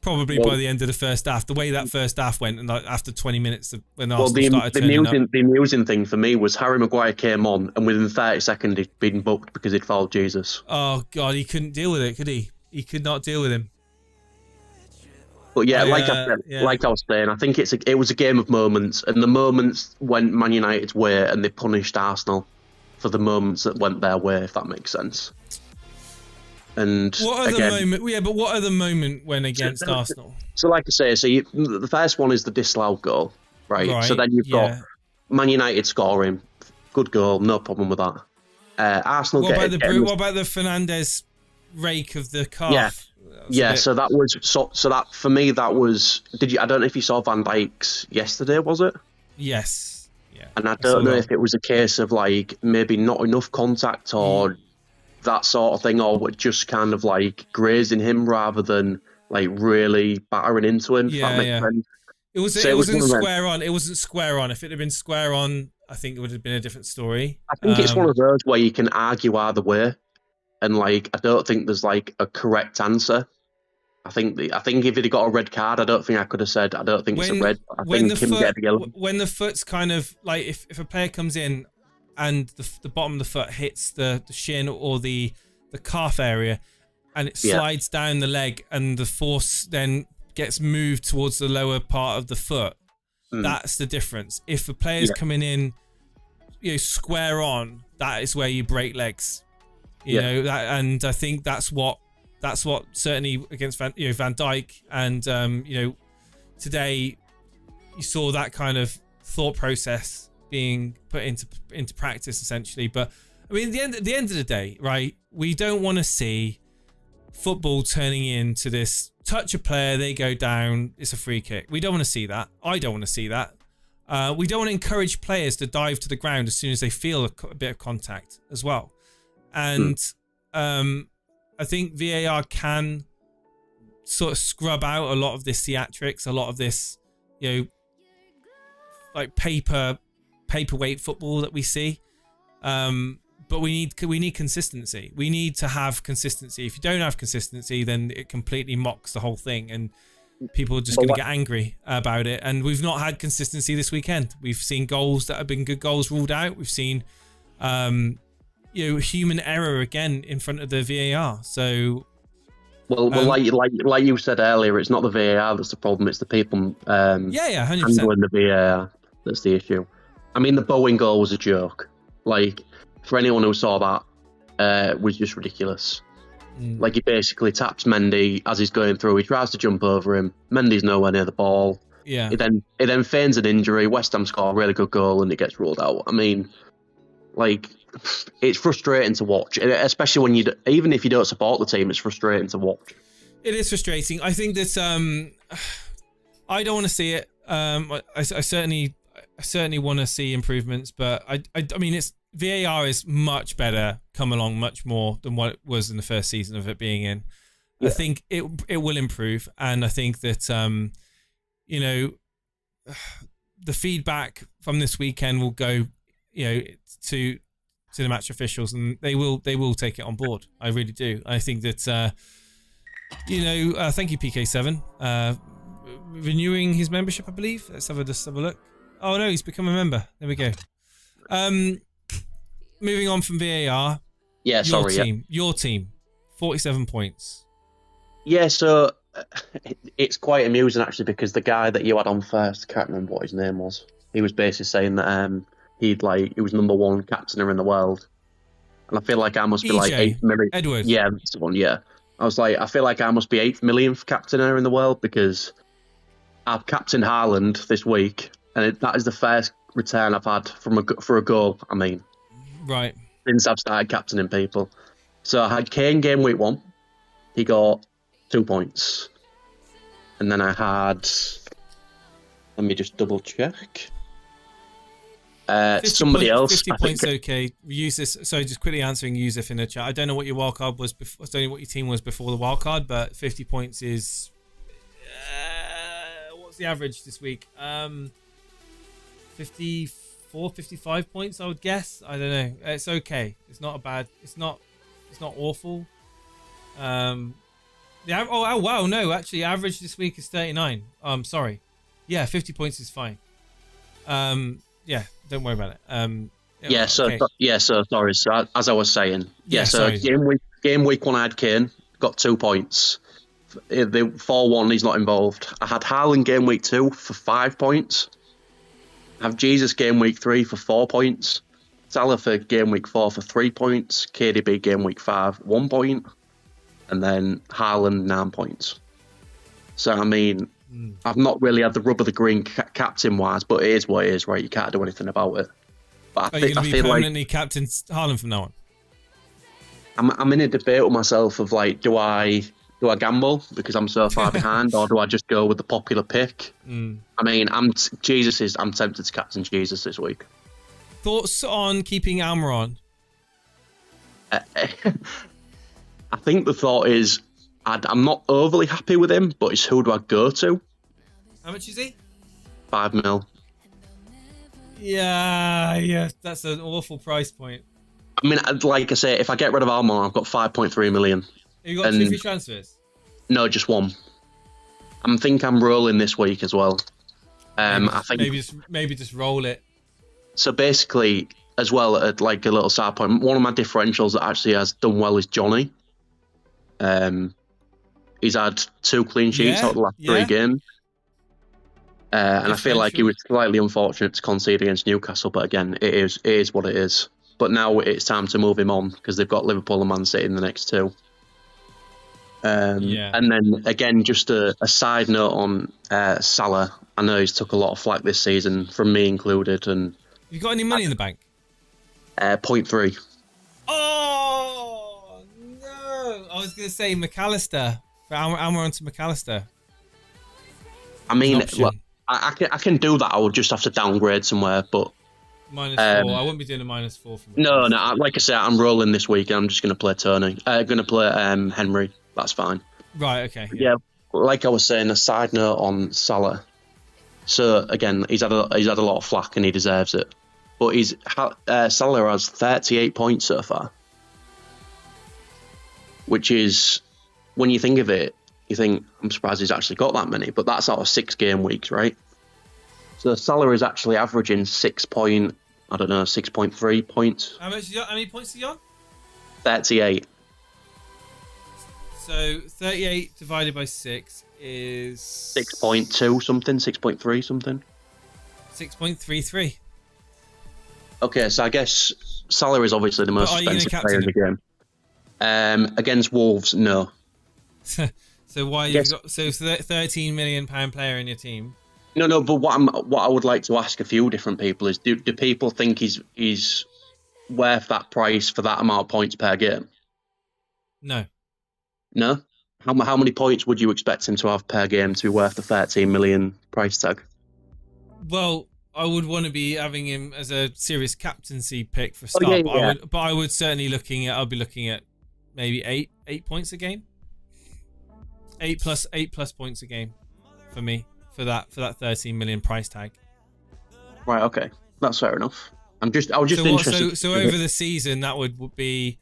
probably by the end of the first half. The way that first half went, and after 20 minutes when Arsenal started turning up. The amusing thing for me was Harry Maguire came on, and within 30 seconds he'd been booked because he'd fouled Jesus. Oh God, he couldn't deal with it, could he? He could not deal with him. But like I was saying, I think it was a game of moments, and the moments went Man United's way, and they punished Arsenal for the moments that went their way, if that makes sense. And what other moment? Yeah, but what other moment went against Arsenal? So, like I say, the first one is the disallowed goal, right? So then you've got Man United scoring, good goal, no problem with that. Arsenal. What about the Fernandes rake of the calf? So that was so that for me that was. I don't know if you saw Van Dijk's yesterday, was it? Yes. Yeah. And I don't know if it was a case of like maybe not enough contact or that sort of thing, or just kind of like grazing him rather than like really battering into him. Yeah, if that makes sense. It wasn't square on. It wasn't square on. If it had been square on, I think it would have been a different story. I think it's one of those where you can argue either way, and like I don't think there's like a correct answer. I think if he'd got a red card, I don't think I could have said I don't think it's a red. I think him getting yellow. When the foot's kind of like if a player comes in and the bottom of the foot hits the shin or the calf area, and it slides down the leg, and the force then gets moved towards the lower part of the foot. That's the difference. If the player's coming in, square on, that is where you break legs. You know that, and I think that's what certainly against Van Dijk, and today you saw that kind of thought process being put into practice essentially. But I mean, at the end of the day, right? We don't want to see football turning into this touch a player, they go down, it's a free kick. We don't want to see that. I don't want to see that. We don't want to encourage players to dive to the ground as soon as they feel a bit of contact as well. And I think VAR can sort of scrub out a lot of this theatrics, a lot of this, like paperweight football that we see. But we need consistency. We need to have consistency. If you don't have consistency, then it completely mocks the whole thing, and people are just going to get angry about it. And we've not had consistency this weekend. We've seen goals that have been good goals ruled out. We've seen, human error again in front of the VAR. So, like you said earlier, it's not the VAR that's the problem. It's the people 100%. handling the VAR that's the issue. I mean, the Bowen goal was a joke. Like, for anyone who saw that, was just ridiculous. Like, he basically taps Mendy as he's going through. He tries to jump over him. Mendy's nowhere near the ball. Yeah. He then feigns an injury. West Ham score a really good goal and it gets ruled out. I mean, like, it's frustrating to watch, especially when even if you don't support the team, it's frustrating to watch. It is frustrating. I think that I don't want to see it. I certainly want to see improvements, but I mean, it's VAR is much better, come along much more than what it was in the first season of it being in. Yeah. I think it will improve, and I think that the feedback from this weekend will go to the match officials, and they will take it on board. I really do. I think that thank you PK7 renewing his membership, I believe. Let's have a look. Oh no, he's become a member. There we go. Moving on from VAR. Yeah, Your team, 47 points. Yeah, so it's quite amusing actually, because the guy that you had on first, I can't remember what his name was. He was basically saying that he was number one captainer in the world, and I feel like I must be like 8 million. Edward. Yeah, that's the one. Yeah, I was like, I feel like I must be 8th millionth captainer in the world, because I've captained Haaland this week, and that is the first return I've had for a goal. I mean, right, since I've started captaining people. So I had Kane game week 1. He got 2 points, and then I had. Let me just double check. Somebody else. 50 points, okay. Use this. So just quickly answering Yusuf in the chat. I don't know what your wildcard was before. I don't know what your team was before the wildcard, but 50 points is. What's the average this week? 54, 55 points, I would guess. I don't know. It's okay. It's not a bad. It's not awful. Oh wow, no. Actually, average this week is 39. Sorry. Yeah, 50 points is fine. Yeah, don't worry about it. So sorry. So as I was saying, game week 1 I had Kane, got 2 points. The 4-1, he's not involved. I had Haaland game week 2 for 5 points. I have Jesus game week 3 for 4 points. Salah for game week 4 for 3 points. KDB game week 5, 1 point. And then Haaland 9 points. So I mean, I've not really had the rub of the green captain wise, but it is what it is, right? You can't do anything about it. But Are you going to be permanently captain Haaland from now on? I'm in a debate with myself of like, do I gamble because I'm so far behind, or do I just go with the popular pick? I mean, I'm tempted to captain Jesus this week. Thoughts on keeping Almiron? I think the thought is, I'm not overly happy with him, but it's who do I go to? How much is he? 5 mil. Yeah, that's an awful price point. I mean, like I say, if I get rid of Almiron, I've got 5.3 million. Have you got 2 free transfers? No, just 1. I'm rolling this week as well. I think maybe just roll it. So basically, as well, at like a little side point, one of my differentials that actually has done well is Johnny. He's had 2 clean sheets out of the last 3 games. And I feel like he was slightly unfortunate to concede against Newcastle, but again, it is what it is. But now it's time to move him on because they've got Liverpool and Man City in the next 2. And then again, just a side note on Salah. I know he's took a lot of flack this season, from me included. And you got any money in the bank? 0.3. Oh no! I was going to say McAllister For Almiron to McAllister. I mean, Option. look, I can do that. I would just have to downgrade somewhere, but -4. I wouldn't be doing a -4 for no, McAllister. like I said, I'm rolling this week, and I'm just going to play Tony. Going to play Henry. That's fine. Right. Okay. Yeah, like I was saying, a side note on Salah. So again, he's had a lot of flack, and he deserves it. But Salah has 38 points so far, which is, when you think of it, you think, I'm surprised he's actually got that many. But that's out of 6 game weeks, right? So Salah is actually averaging 6.3 points. How many points is he on? 38. So 38 divided by 6 is 6.2 something, 6.3 something. 6.33. Okay, so I guess Salah is obviously the most But are you gonna expensive player in the captain game. Against Wolves, no. So why you Yes. got £13 million player in your team? No. But what I would like to ask a few different people is: do people think he's worth that price for that amount of points per game? No. No. How many points would you expect him to have per game to be worth the 13 million price tag? Well, I would want to be having him as a serious captaincy pick for Oh, start, yeah. but I would certainly I'll be looking at maybe 8 points a game. 8 plus points a game for me for that 13 million price tag. Right. Okay. That's fair enough. I was just So interested. so over the season that would be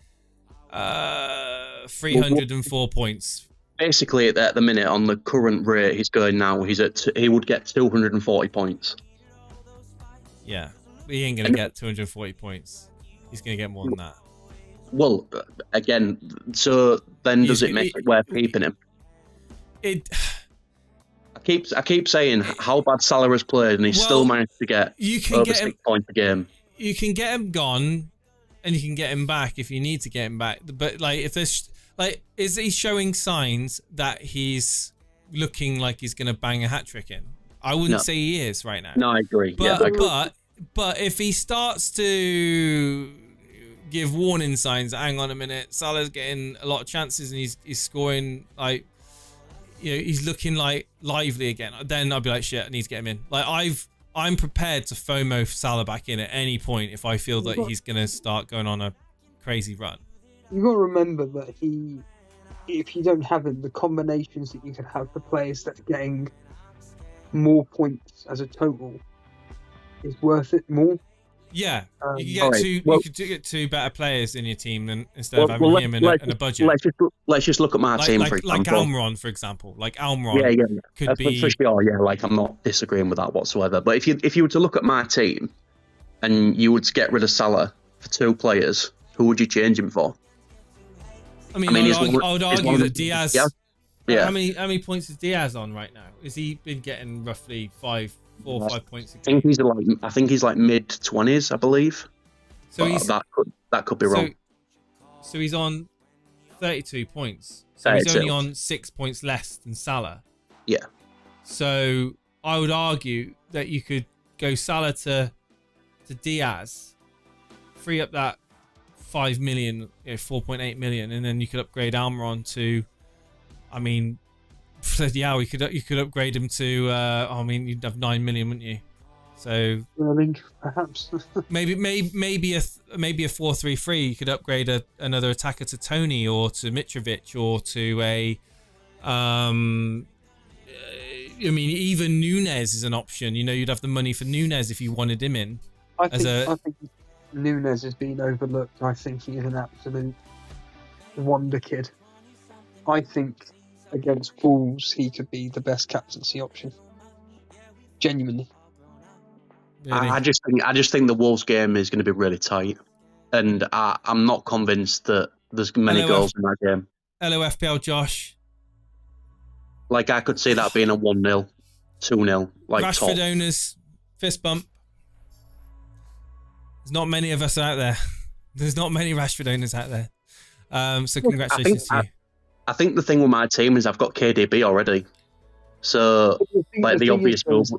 304 points. Basically, at the minute, on the current rate he's going now, he would get 240 points. Yeah, he ain't gonna get 240 points. He's gonna get more than that. Well, again, so then does it make it worth keeping him? I keep saying how bad Salah has played, and he's still managed to get over 6 points a game. You can get him gone, and you can get him back if you need to get him back. But like, if there's is he showing signs that he's looking like he's gonna bang a hat trick in? I wouldn't say he is right now. No, I agree. But I agree. but if he starts to give warning signs, hang on a minute, Salah's getting a lot of chances and he's scoring, like, he's looking like lively again, then I'll be like, shit, I need to get him in. Like, I'm prepared to FOMO Salah back in at any point if I feel that he's gonna start going on a crazy run. You've got to remember that if you don't have him, the combinations that you can have for players that are getting more points as a total is worth it more. Yeah, you could get two better players in your team instead of having him and a budget. Let's just look at my team, for example. Like Almiron, for example. Like Almiron could be... For sure, yeah, like I'm not disagreeing with that whatsoever. But if you were to look at my team and you would get rid of Salah for 2 players, who would you change him for? I would argue that Diaz... Yeah. How many points is Diaz on right now? Has he been getting roughly 4 or 5 points a game? I think he's like mid-20s, I believe. So that could be wrong. So he's on 32 points. So he's only on 6 points less than Salah. Yeah. So I would argue that you could go Salah to Diaz, free up that 5 million, 4.8 million, and then you could upgrade Almiron to, I mean, yeah, you could upgrade him to, you'd have 9 million, wouldn't you? So Sterling, perhaps. maybe a 4-3-3. You could upgrade another attacker to Tony or to Mitrovic or to a, even Nunes is an option. You'd have the money for Nunes if you wanted him in. I think Nunes has been overlooked. I think he is an absolute wonder kid. I think against Wolves he could be the best captaincy option. Genuinely. Really? I just think the Wolves game is going to be really tight, and I'm not convinced that there's many goals in that game. Hello, FPL Josh. Like, I could see that being a 1-0, 2-0, like Rashford top. owners, fist bump. There's not many of us out there. There's not many Rashford owners out there. So congratulations to you. I think the thing with my team is I've got KDB already. So, the obvious move.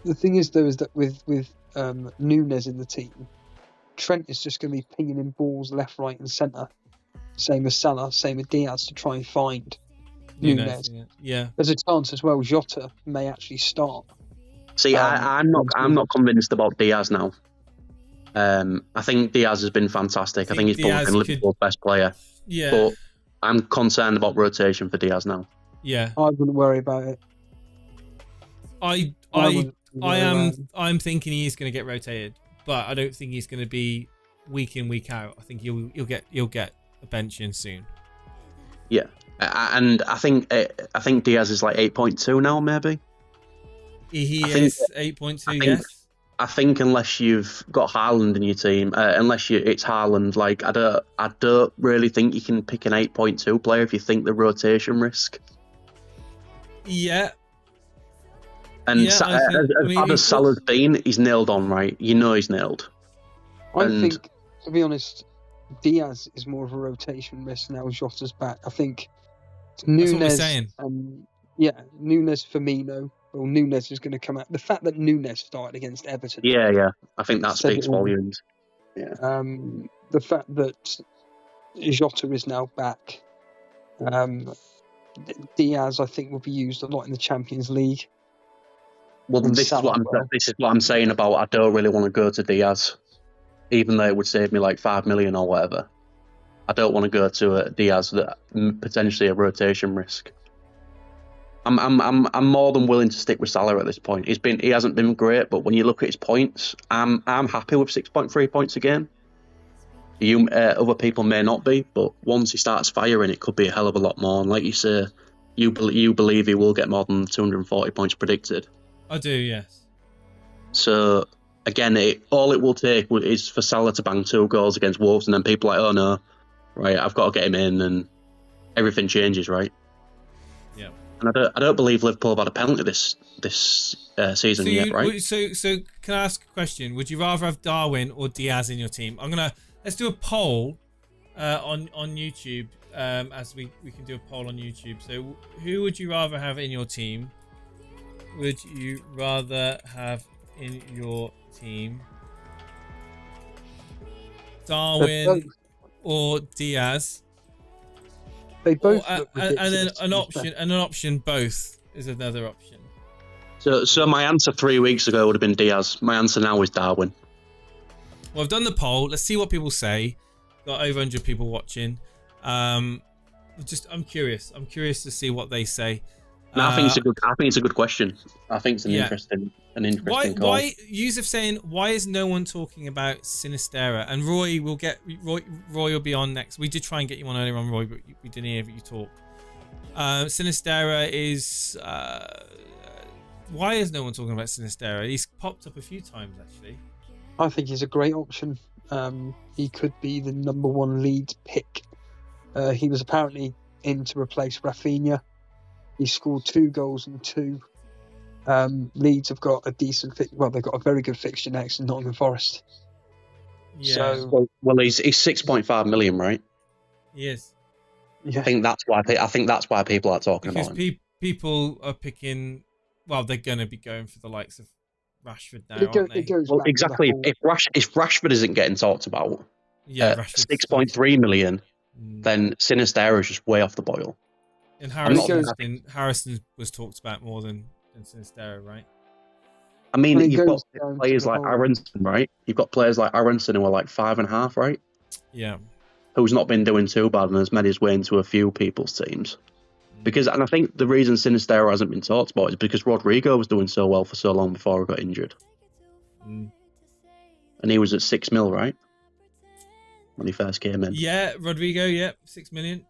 The thing is, though, is that with Nunes in the team, Trent is just going to be pinging in balls left, right, and centre. Same as Salah, same as Diaz, to try and find Nunes. Yeah. There's a chance as well Jota may actually start. See, I'm not convinced about Diaz now. I think Diaz has been fantastic. I think he's probably been Liverpool's best player. Yeah. But I'm concerned about rotation for Diaz now. Yeah. I wouldn't worry about it. I'm thinking he's going to get rotated, but I don't think he's going to be week in, week out. I think you'll get a bench in soon. Yeah, and I think Diaz is like 8.2 now, maybe. He is 8.2. Yes. I think unless you've got Haaland in your team, it's Haaland. Like I don't really think you can pick an 8.2 player if you think the rotation risk. Yeah. And as bad as Salah's been, he's nailed on, right? You know he's nailed. I think, to be honest, Diaz is more of a rotation risk now. Jota's back. I think Nunes. That's what we're saying. Nunes, Firmino. Well, Nunes is going to come out. The fact that Nunes started against Everton. Yeah. I think that speaks volumes. Yeah. The fact that Jota is now back. Diaz, I think, will be used a lot in the Champions League. Well, this is what I'm saying about I don't really want to go to Diaz, even though it would save me like 5 million or whatever. I don't want to go to a Diaz that potentially a rotation risk. I'm more than willing to stick with Salah at this point. He hasn't been great, but when you look at his points, I'm happy with 6.3 points a game. Other people may not be, but once he starts firing, it could be a hell of a lot more. And like you say, you believe he will get more than 240 points predicted. I do, yes. So again, all it will take is for Salah to bang 2 goals against Wolves, and then people are like, oh no, right, I've got to get him in, and everything changes, right? Yeah. And I don't believe Liverpool have had a penalty this season yet, right? So can I ask a question? Would you rather have Darwin or Diaz in your team? Let's do a poll on YouTube, as we can do a poll on YouTube. So who would you rather have in your team? Would you rather have in your team Darwin or Diaz? They both and then an option both is another option. So my answer 3 weeks ago would have been Diaz. My answer now is Darwin. Well, I've done the poll. Let's see what people say. Got over 100 people watching. I'm curious. I'm curious to see what they say. No, I think it's a good question. I think it's an interesting call. Why Yusuf saying why is no one talking about Sinistera? And Roy will be on next. We did try and get you on earlier on, Roy, but we didn't hear you talk. Sinistera is why is no one talking about Sinistera? He's popped up a few times actually. I think he's a great option. He could be the number 1 Leeds pick. He was apparently in to replace Rafinha. He scored 2 goals and 2. Leeds have got a decent they've got a very good fixture next in Nottingham Forest. Yeah. So, well, he's 6.5 million, right? He is. Yeah. I think that's why people are talking about him. People are picking. Well, they're going to be going for the likes of Rashford now, aren't they? Well, exactly. If Rashford isn't getting talked about, 6.3 million, then Sinistera is just way off the boil. And Harrison was talked about more than Sinistera, right? I mean, you've got players like Aronson, right? You've got players like Aronson who are like 5.5, right? Yeah. Who's not been doing too bad and has made his way into a few people's teams. And I think the reason Sinistera hasn't been talked about is because Rodrigo was doing so well for so long before he got injured. And he was at 6 mil, right? When he first came in. Yeah, Rodrigo, 6 million.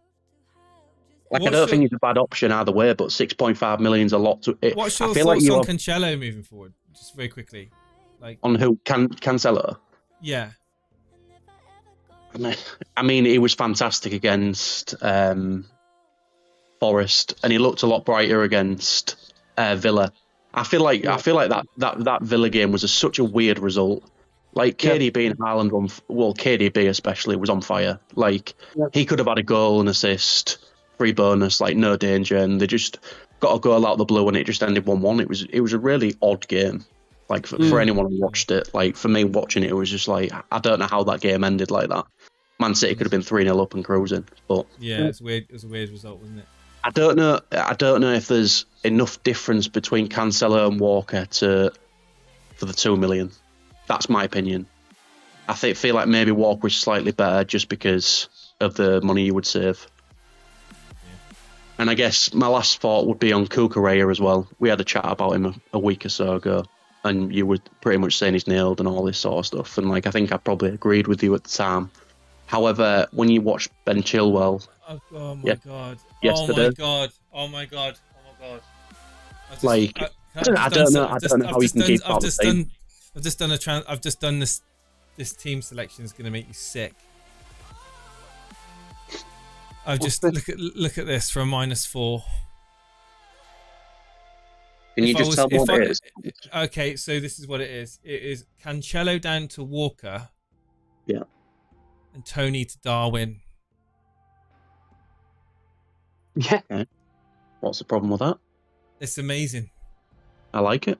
I don't think he's a bad option either way, but 6.5 million is a lot to it. What's your thoughts on Cancelo moving forward? Just very quickly. On who? Cancelo? Yeah. I mean, he was fantastic against Forest, and he looked a lot brighter against Villa. I feel like that Villa game was such a weird result. Like KDB and Haaland KDB especially was on fire. Like he could have had a goal and assist, free bonus, like no danger, and they just got a goal out of the blue and it just ended 1-1. It was a really odd game. Like for anyone who watched it, like for me watching it, it was just like I don't know how that game ended like that. Man City could have been 3-0 up and cruising, but yeah, it's weird. It was a weird result, wasn't it? I don't know. I don't know if there's enough difference between Cancelo and Walker for the 2 million. That's my opinion. I feel like maybe Walker is slightly better just because of the money you would save. And I guess my last thought would be on Cucurella as well. We had a chat about him a week or so ago, and you were pretty much saying he's nailed and all this sort of stuff. And like, I think I probably agreed with you at the time. However, when you watch Ben Chilwell, oh my god, yesterday, oh my god. I don't know how he can keep out the team. I've just done this. This team selection is going to make you sick. I've just look at this for a -4. Can you just tell me what it is? Okay, so this is what it is. It is Cancelo down to Walker. Yeah. And Tony to Darwin. Yeah. Okay. What's the problem with that? It's amazing. I like it.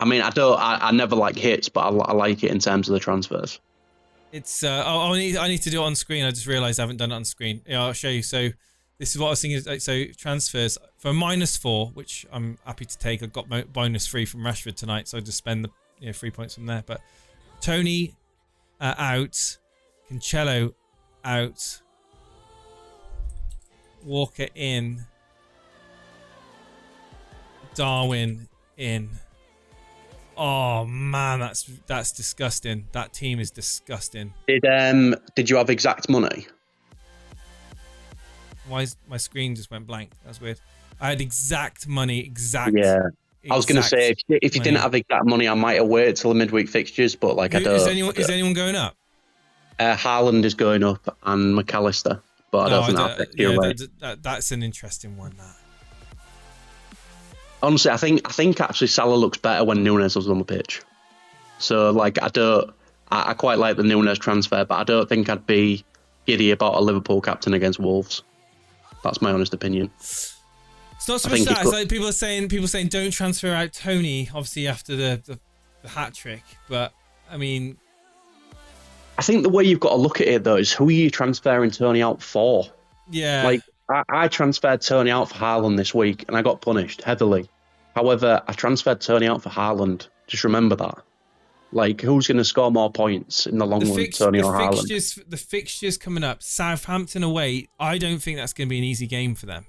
I mean, I never like hits, but I like it in terms of the transfers. It's I need to do it on screen. I just realised I haven't done it on screen. Yeah, I'll show you. So this is what I was thinking. So transfers for a -4, which I'm happy to take. I got bonus free from Rashford tonight, so I just spend the 3 points from there. But Tony out, Cancelo out, Walker in, Darwin in. Oh man, that's disgusting. That team is disgusting. Did you have exact money? Why is my screen just went blank? That's weird. I had exact money, Yeah. I was going to say, if you didn't have exact money, I might have waited till the midweek fixtures, but like I don't. Is anyone going up? Haaland is going up and McAllister, but I don't think that's an interesting one. That. Honestly, I think actually Salah looks better when Nunes was on the pitch. So like I quite like the Nunes transfer, but I don't think I'd be giddy about a Liverpool captain against Wolves. That's my honest opinion. It's not so much that. It's like people saying don't transfer out Tony, obviously after the hat trick. But I mean, I think the way you've got to look at it though is who are you transferring Tony out for? Yeah. Like I transferred Tony out for Haaland this week and I got punished heavily. However, I transferred Tony out for Haaland. Just remember that. Like, who's going to score more points in the long run, Tony or Haaland? The fixtures coming up, Southampton away, I don't think that's going to be an easy game for them.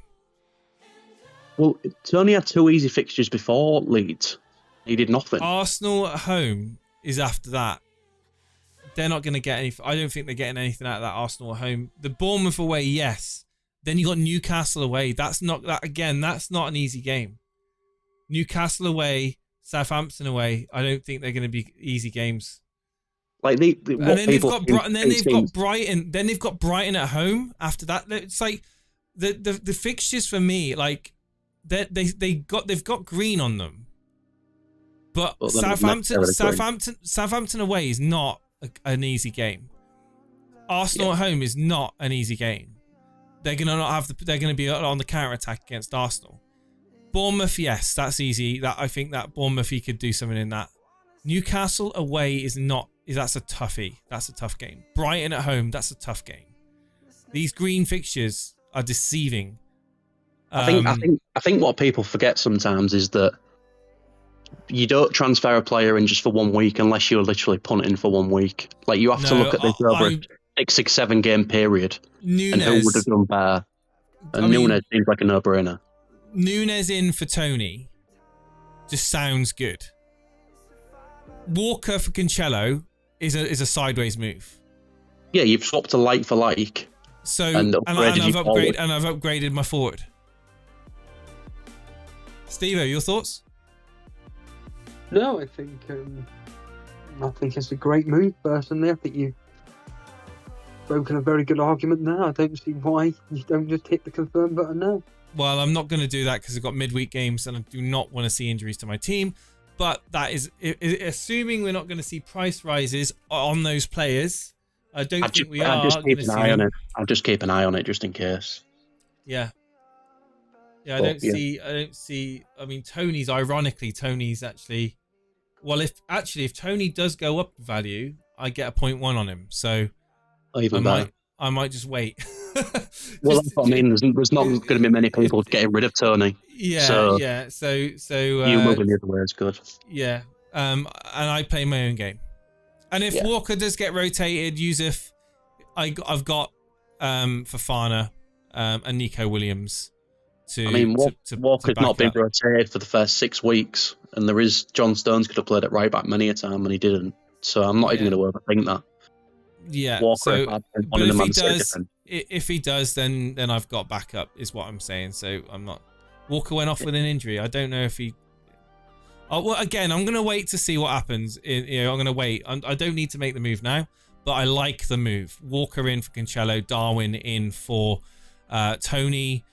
Well, Tony had 2 easy fixtures before Leeds. He did nothing. Arsenal at home is after that. They're not going to get any. I don't think they're getting anything out of that Arsenal at home. The Bournemouth away, yes. Then you got Newcastle away. That's not an easy game. Newcastle away, Southampton away. I don't think they're going to be easy games. Like they've got Brighton. Then they've got Brighton at home. After that, it's like the fixtures for me. Like they've got green on them, but Southampton away is not an easy game. Arsenal at home is not an easy game. They're gonna be on the counter attack against Arsenal. Bournemouth, yes, that's easy. I think that Bournemouth, he could do something in that. Newcastle away that's a toughie. That's a tough game. Brighton at home, that's a tough game. These green fixtures are deceiving. I think what people forget sometimes is that you don't transfer a player in just for 1 week unless you're literally punting for 1 week. Like you have to look at this over a 6-7 game period and who would have done better. And Nunes seems like a no-brainer. Nunes in for Tony just sounds good. Walker for Cancelo is a sideways move. Yeah, you've swapped a like for like. So I've upgraded my forward. Steve-O, your thoughts? No, I think it's a great move. Personally, I think you've broken a very good argument there. I don't see why you don't just hit the confirm button now. Well, I'm not going to do that because I've got midweek games and I do not want to see injuries to my team. But that is assuming we're not going to see price rises on those players. I don't think we are. I'll just keep an eye on it. I'll just keep an eye on it just in case. Yeah. Yeah, I don't see. I mean, Tony's actually. Well, if Tony does go up in value, I get a 0.1 on him. So I might just wait. Well, Just- that's what I mean. There's not going to be many people getting rid of Tony. Yeah, So yeah. So you moving the other way is good. yeah. And I play my own game. And if Yeah. Walker does get rotated, Yusuf, I've got Fofana and Nico Williams to. I mean, Walker's back not been up. rotated for the first 6 weeks, and there is John Stones could have played at right back many a time, and he didn't. So I'm not even Yeah. going to overthink that. Yeah. Walker, So, had been but on in if the he Man City does, defence. if he does, then I've got backup, is what I'm saying. So I'm not. Walker went off with an injury. I don't know if he. Oh, well, again, I'm gonna wait to see what happens. I'm gonna wait. I don't need to make the move now, but I like the move. Walker in for Cancelo, Darwin in for Tony.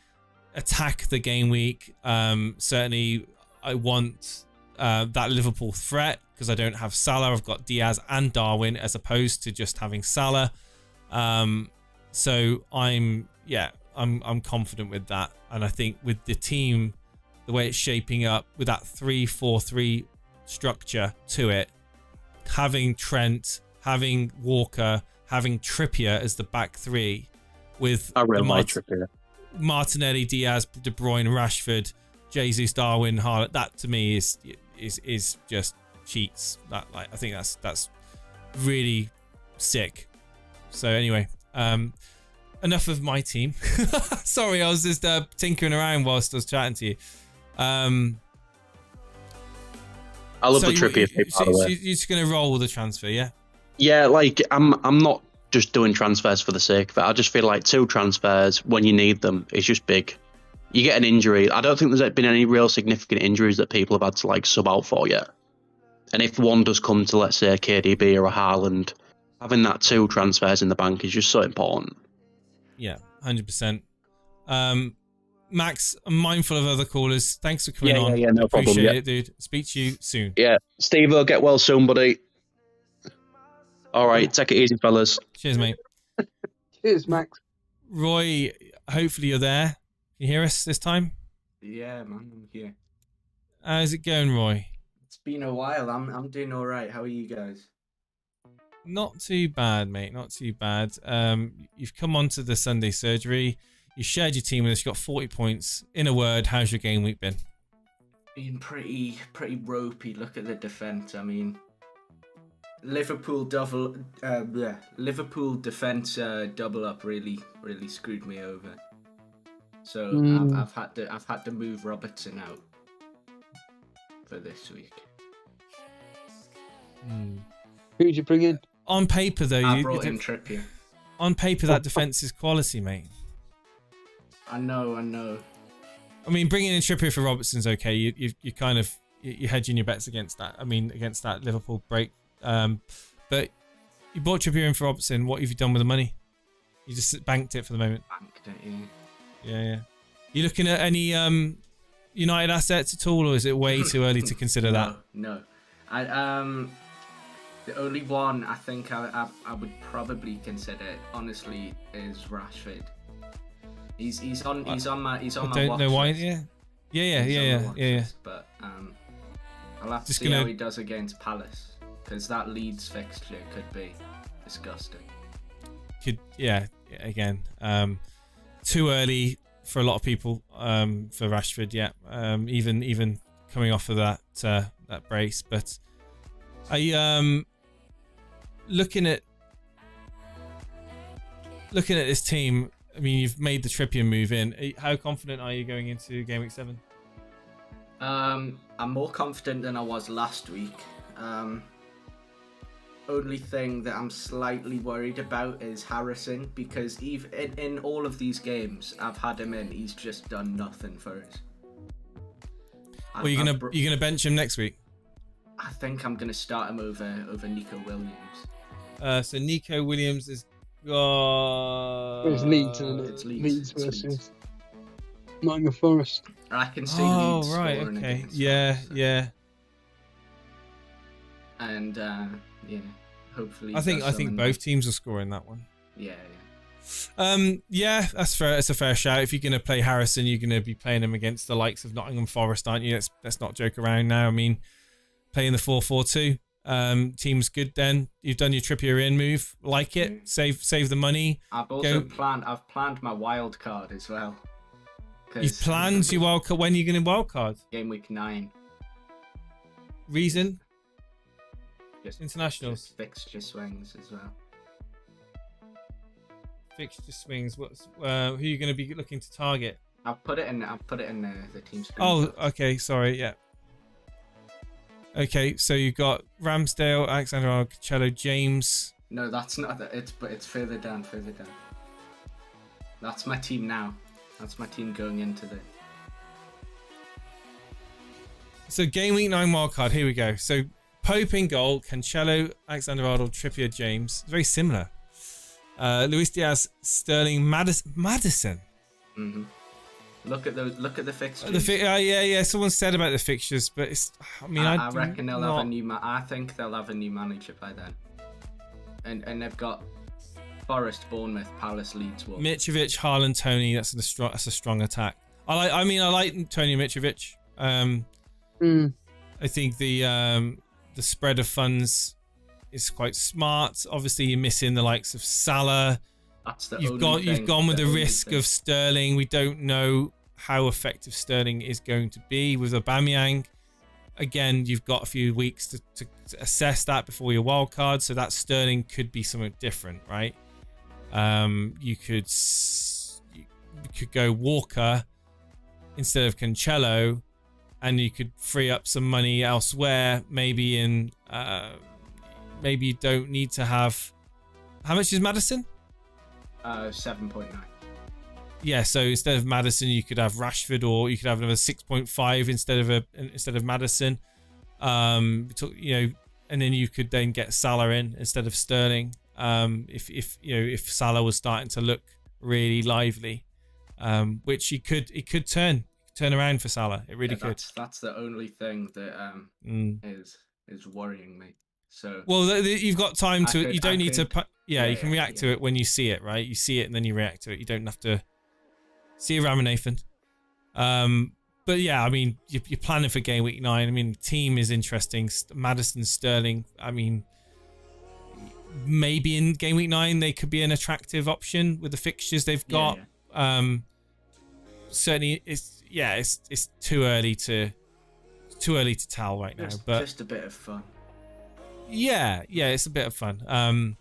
Attack the game week. Certainly, I want that Liverpool threat because I don't have Salah. I've got Diaz and Darwin as opposed to just having Salah. So I'm confident with that, and I think with the team, the way it's shaping up with that 3-4-3 structure to it, having Trent, having Walker, having Trippier as the back three, with I really like Trippier. Martinelli, Diaz, De Bruyne, Rashford, Jesus, Darwin, Haaland. That to me is just cheats. That I think that's really sick. So anyway, enough of my team. Sorry, I was just tinkering around whilst I was chatting to you. I love the Trippier pick, by the way. You're just gonna roll with the transfer, yeah? Yeah, like I'm not just doing transfers for the sake of it. I just feel like 2 transfers when you need them is just big. You get an injury. I don't think there's been any real significant injuries that people have had to like sub out for yet. And if one does come to, let's say, a KDB or a Haaland, having that 2 transfers in the bank is just so important. Yeah, 100%. Max, I'm mindful of other callers. Thanks for coming on. Yeah, no problem. Appreciate Yeah. it, dude. Speak to you soon. Yeah, Steve-o, get well soon, buddy. All right, take it easy, fellas. Cheers, mate. Cheers, Max. Roy, hopefully you're there. Can you hear us this time? Yeah, man, I'm here. How's it going, Roy? It's been a while. I'm doing all right. How are you guys? Not too bad, mate. Not too bad. You've come on to the Sunday surgery. You shared your team with us. You got 40 points. In a word, how's your game week been? Been pretty ropey. Look at the defense. I mean, Liverpool defense double up really screwed me over. So I've had to move Robertson out for this week. Who'd you bring in? On paper, though, I brought in Trippier. On paper, that defense is quality, mate. I know. I mean, bringing in Trippier for Robertson's okay. You kind of you're hedging your bets against that. I mean, against that Liverpool break. But you bought Trippier in for Robertson. What have you done with the money? You just banked it for the moment. Banked it, yeah. Yeah. You looking at any United assets at all, or is it way too early to consider that? No. The only one I think I would probably consider, honestly, is Rashford. He's on my I don't know why. list. Yeah. But I'll have to Just see gonna- how he does against Palace, because that Leeds fixture could be disgusting. Again, too early for a lot of people. For Rashford, yeah. Even coming off of that brace, but I looking at this team. I mean, you've made the Trippier move in. How confident are you going into Game Week 7? I'm more confident than I was last week. Only thing that I'm slightly worried about is Harrison, because even in all of these games I've had him in, he's just done nothing for us. Well, you're gonna bench him next week. I think I'm gonna start him over Nico Williams. So Nico Williams is got. It's Leeds, isn't it? It's Leeds. Leeds It's versus Leeds. Nottingham Forest. I can see Oh Leeds right, scoring okay, against yeah, Forest, so- yeah. And hopefully. I think something both teams are scoring that one. Yeah. Yeah, that's fair. It's a fair shout. If you're going to play Harrison, you're going to be playing him against the likes of Nottingham Forest, aren't you? Let's not joke around now. I mean, playing the 4-4-2. Team's good then. You've done your Trippier in move. Like it. Save the money. I've also planned my wild card as well. You've planned your wild card. When are you going to wild card? Game week 9. Reason? Just internationals. Just fixture swings as well. Fixture swings. What's who are you going to be looking to target? I've put it in the team screen. Oh, okay. Sorry. Yeah. Okay, so you've got Ramsdale, Alexander-Arnold, Cancelo, James. No, that's not. It's further down. That's my team now. That's my team going into the. So game week 9 wildcard. Here we go. So Pope in goal, Cancelo, Alexander-Arnold, Trippier, James. Very similar. Luis Diaz, Sterling, Maddison. Mm-hmm. Look at the fixtures. Yeah. Someone said about the fixtures, but it's. I mean, I reckon they'll have a new. I think they'll have a new manager by then. And they've got Forest, Bournemouth, Palace, Leeds, Wolves. Mitrovic, Haaland, Tony. That's a strong attack. I like Tony Mitrovic. I think the spread of funds is quite smart. Obviously, you're missing the likes of Salah. That's the You've gone with the risk of Sterling. We don't know how effective Sterling is going to be with Aubameyang. Again, you've got a few weeks to assess that before your wild card, so that Sterling could be something different, right? You could go Walker instead of Cancelo, and you could free up some money elsewhere. Maybe you don't need to have. How much is Maddison? 7.9. Yeah, so instead of Maddison, you could have Rashford, or you could have another 6.5 instead of Maddison. And then you could then get Salah in instead of Sterling. If Salah was starting to look really lively, which it could turn around for Salah. It really could. That's the only thing that is worrying me. So you've got time to. You don't need to. You can react to it when you see it, right? You see it and then you react to it. You don't have to see you, Ramanathan. But yeah, I mean, you're planning for game week 9. I mean, the team is interesting. Maddison, Sterling. I mean, maybe in game week 9 they could be an attractive option with the fixtures they've got. Certainly, it's too early to tell right now. But just a bit of fun. Yeah, it's a bit of fun.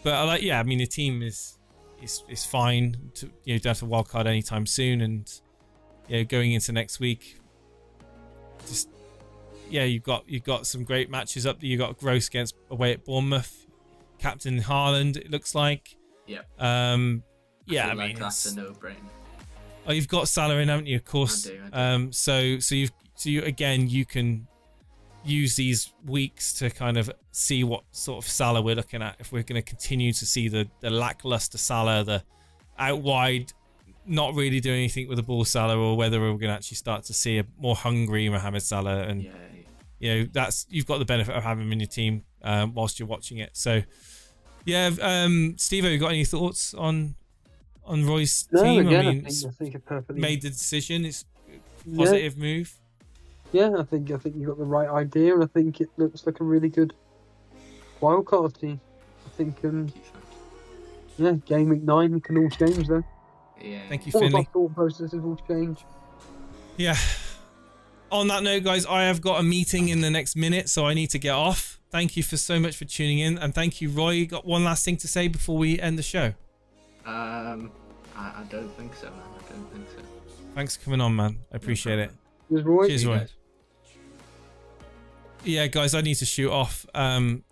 But I like. Yeah, I mean, the team is fine. Don't have to wildcard anytime soon, and going into next week, you've got some great matches up there. You got Gross away at Bournemouth, Captain Haaland. It looks like. Yeah. I mean, that's a no-brainer. Oh, you've got Salah in, haven't you? Of course. I do. So you can use these weeks to kind of see what sort of Salah we're looking at. If we're going to continue to see the lackluster Salah, the out wide, not really doing anything with the ball Salah, or whether we're going to actually start to see a more hungry Mohamed Salah. And you've got the benefit of having him in your team whilst you're watching it. So Steve, you got any thoughts on Roy's team? Again, I think it perfectly made the decision. It's a positive move. Yeah, I think you got the right idea, and I think it looks like a really good wildcard team. I think, game week 9 can all change though. Yeah. Thank you, All Finley. of our thought processes will change. Yeah. On that note, guys, I have got a meeting in the next minute, so I need to get off. Thank you so much for tuning in, and thank you, Roy. You got one last thing to say before we end the show? I don't think so, man. I don't think so. Thanks for coming on, man. I appreciate it. Cheers, Roy. Cheers, Roy. Yeah, guys, I need to shoot off.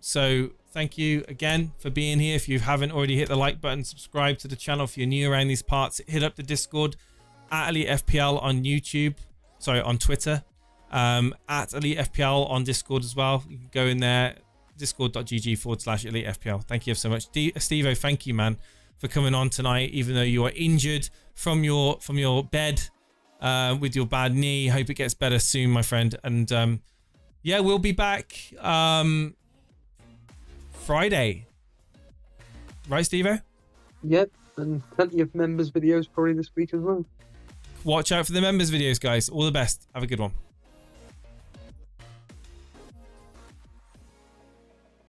So thank you again for being here. If you haven't already, hit the like button, subscribe to the channel if you're new around these parts. Hit up the Discord at Elite FPL on on Twitter. At Elite FPL on Discord as well. You can go in there, discord.gg/Elite FPL. Thank you so much. Steve-O, thank you, man, for coming on tonight, even though you are injured from your bed with your bad knee. Hope it gets better soon, my friend. And we'll be back Friday. Right, Steve-O? Yep, and plenty of members videos probably this week as well. Watch out for the members videos, guys. All the best. Have a good one.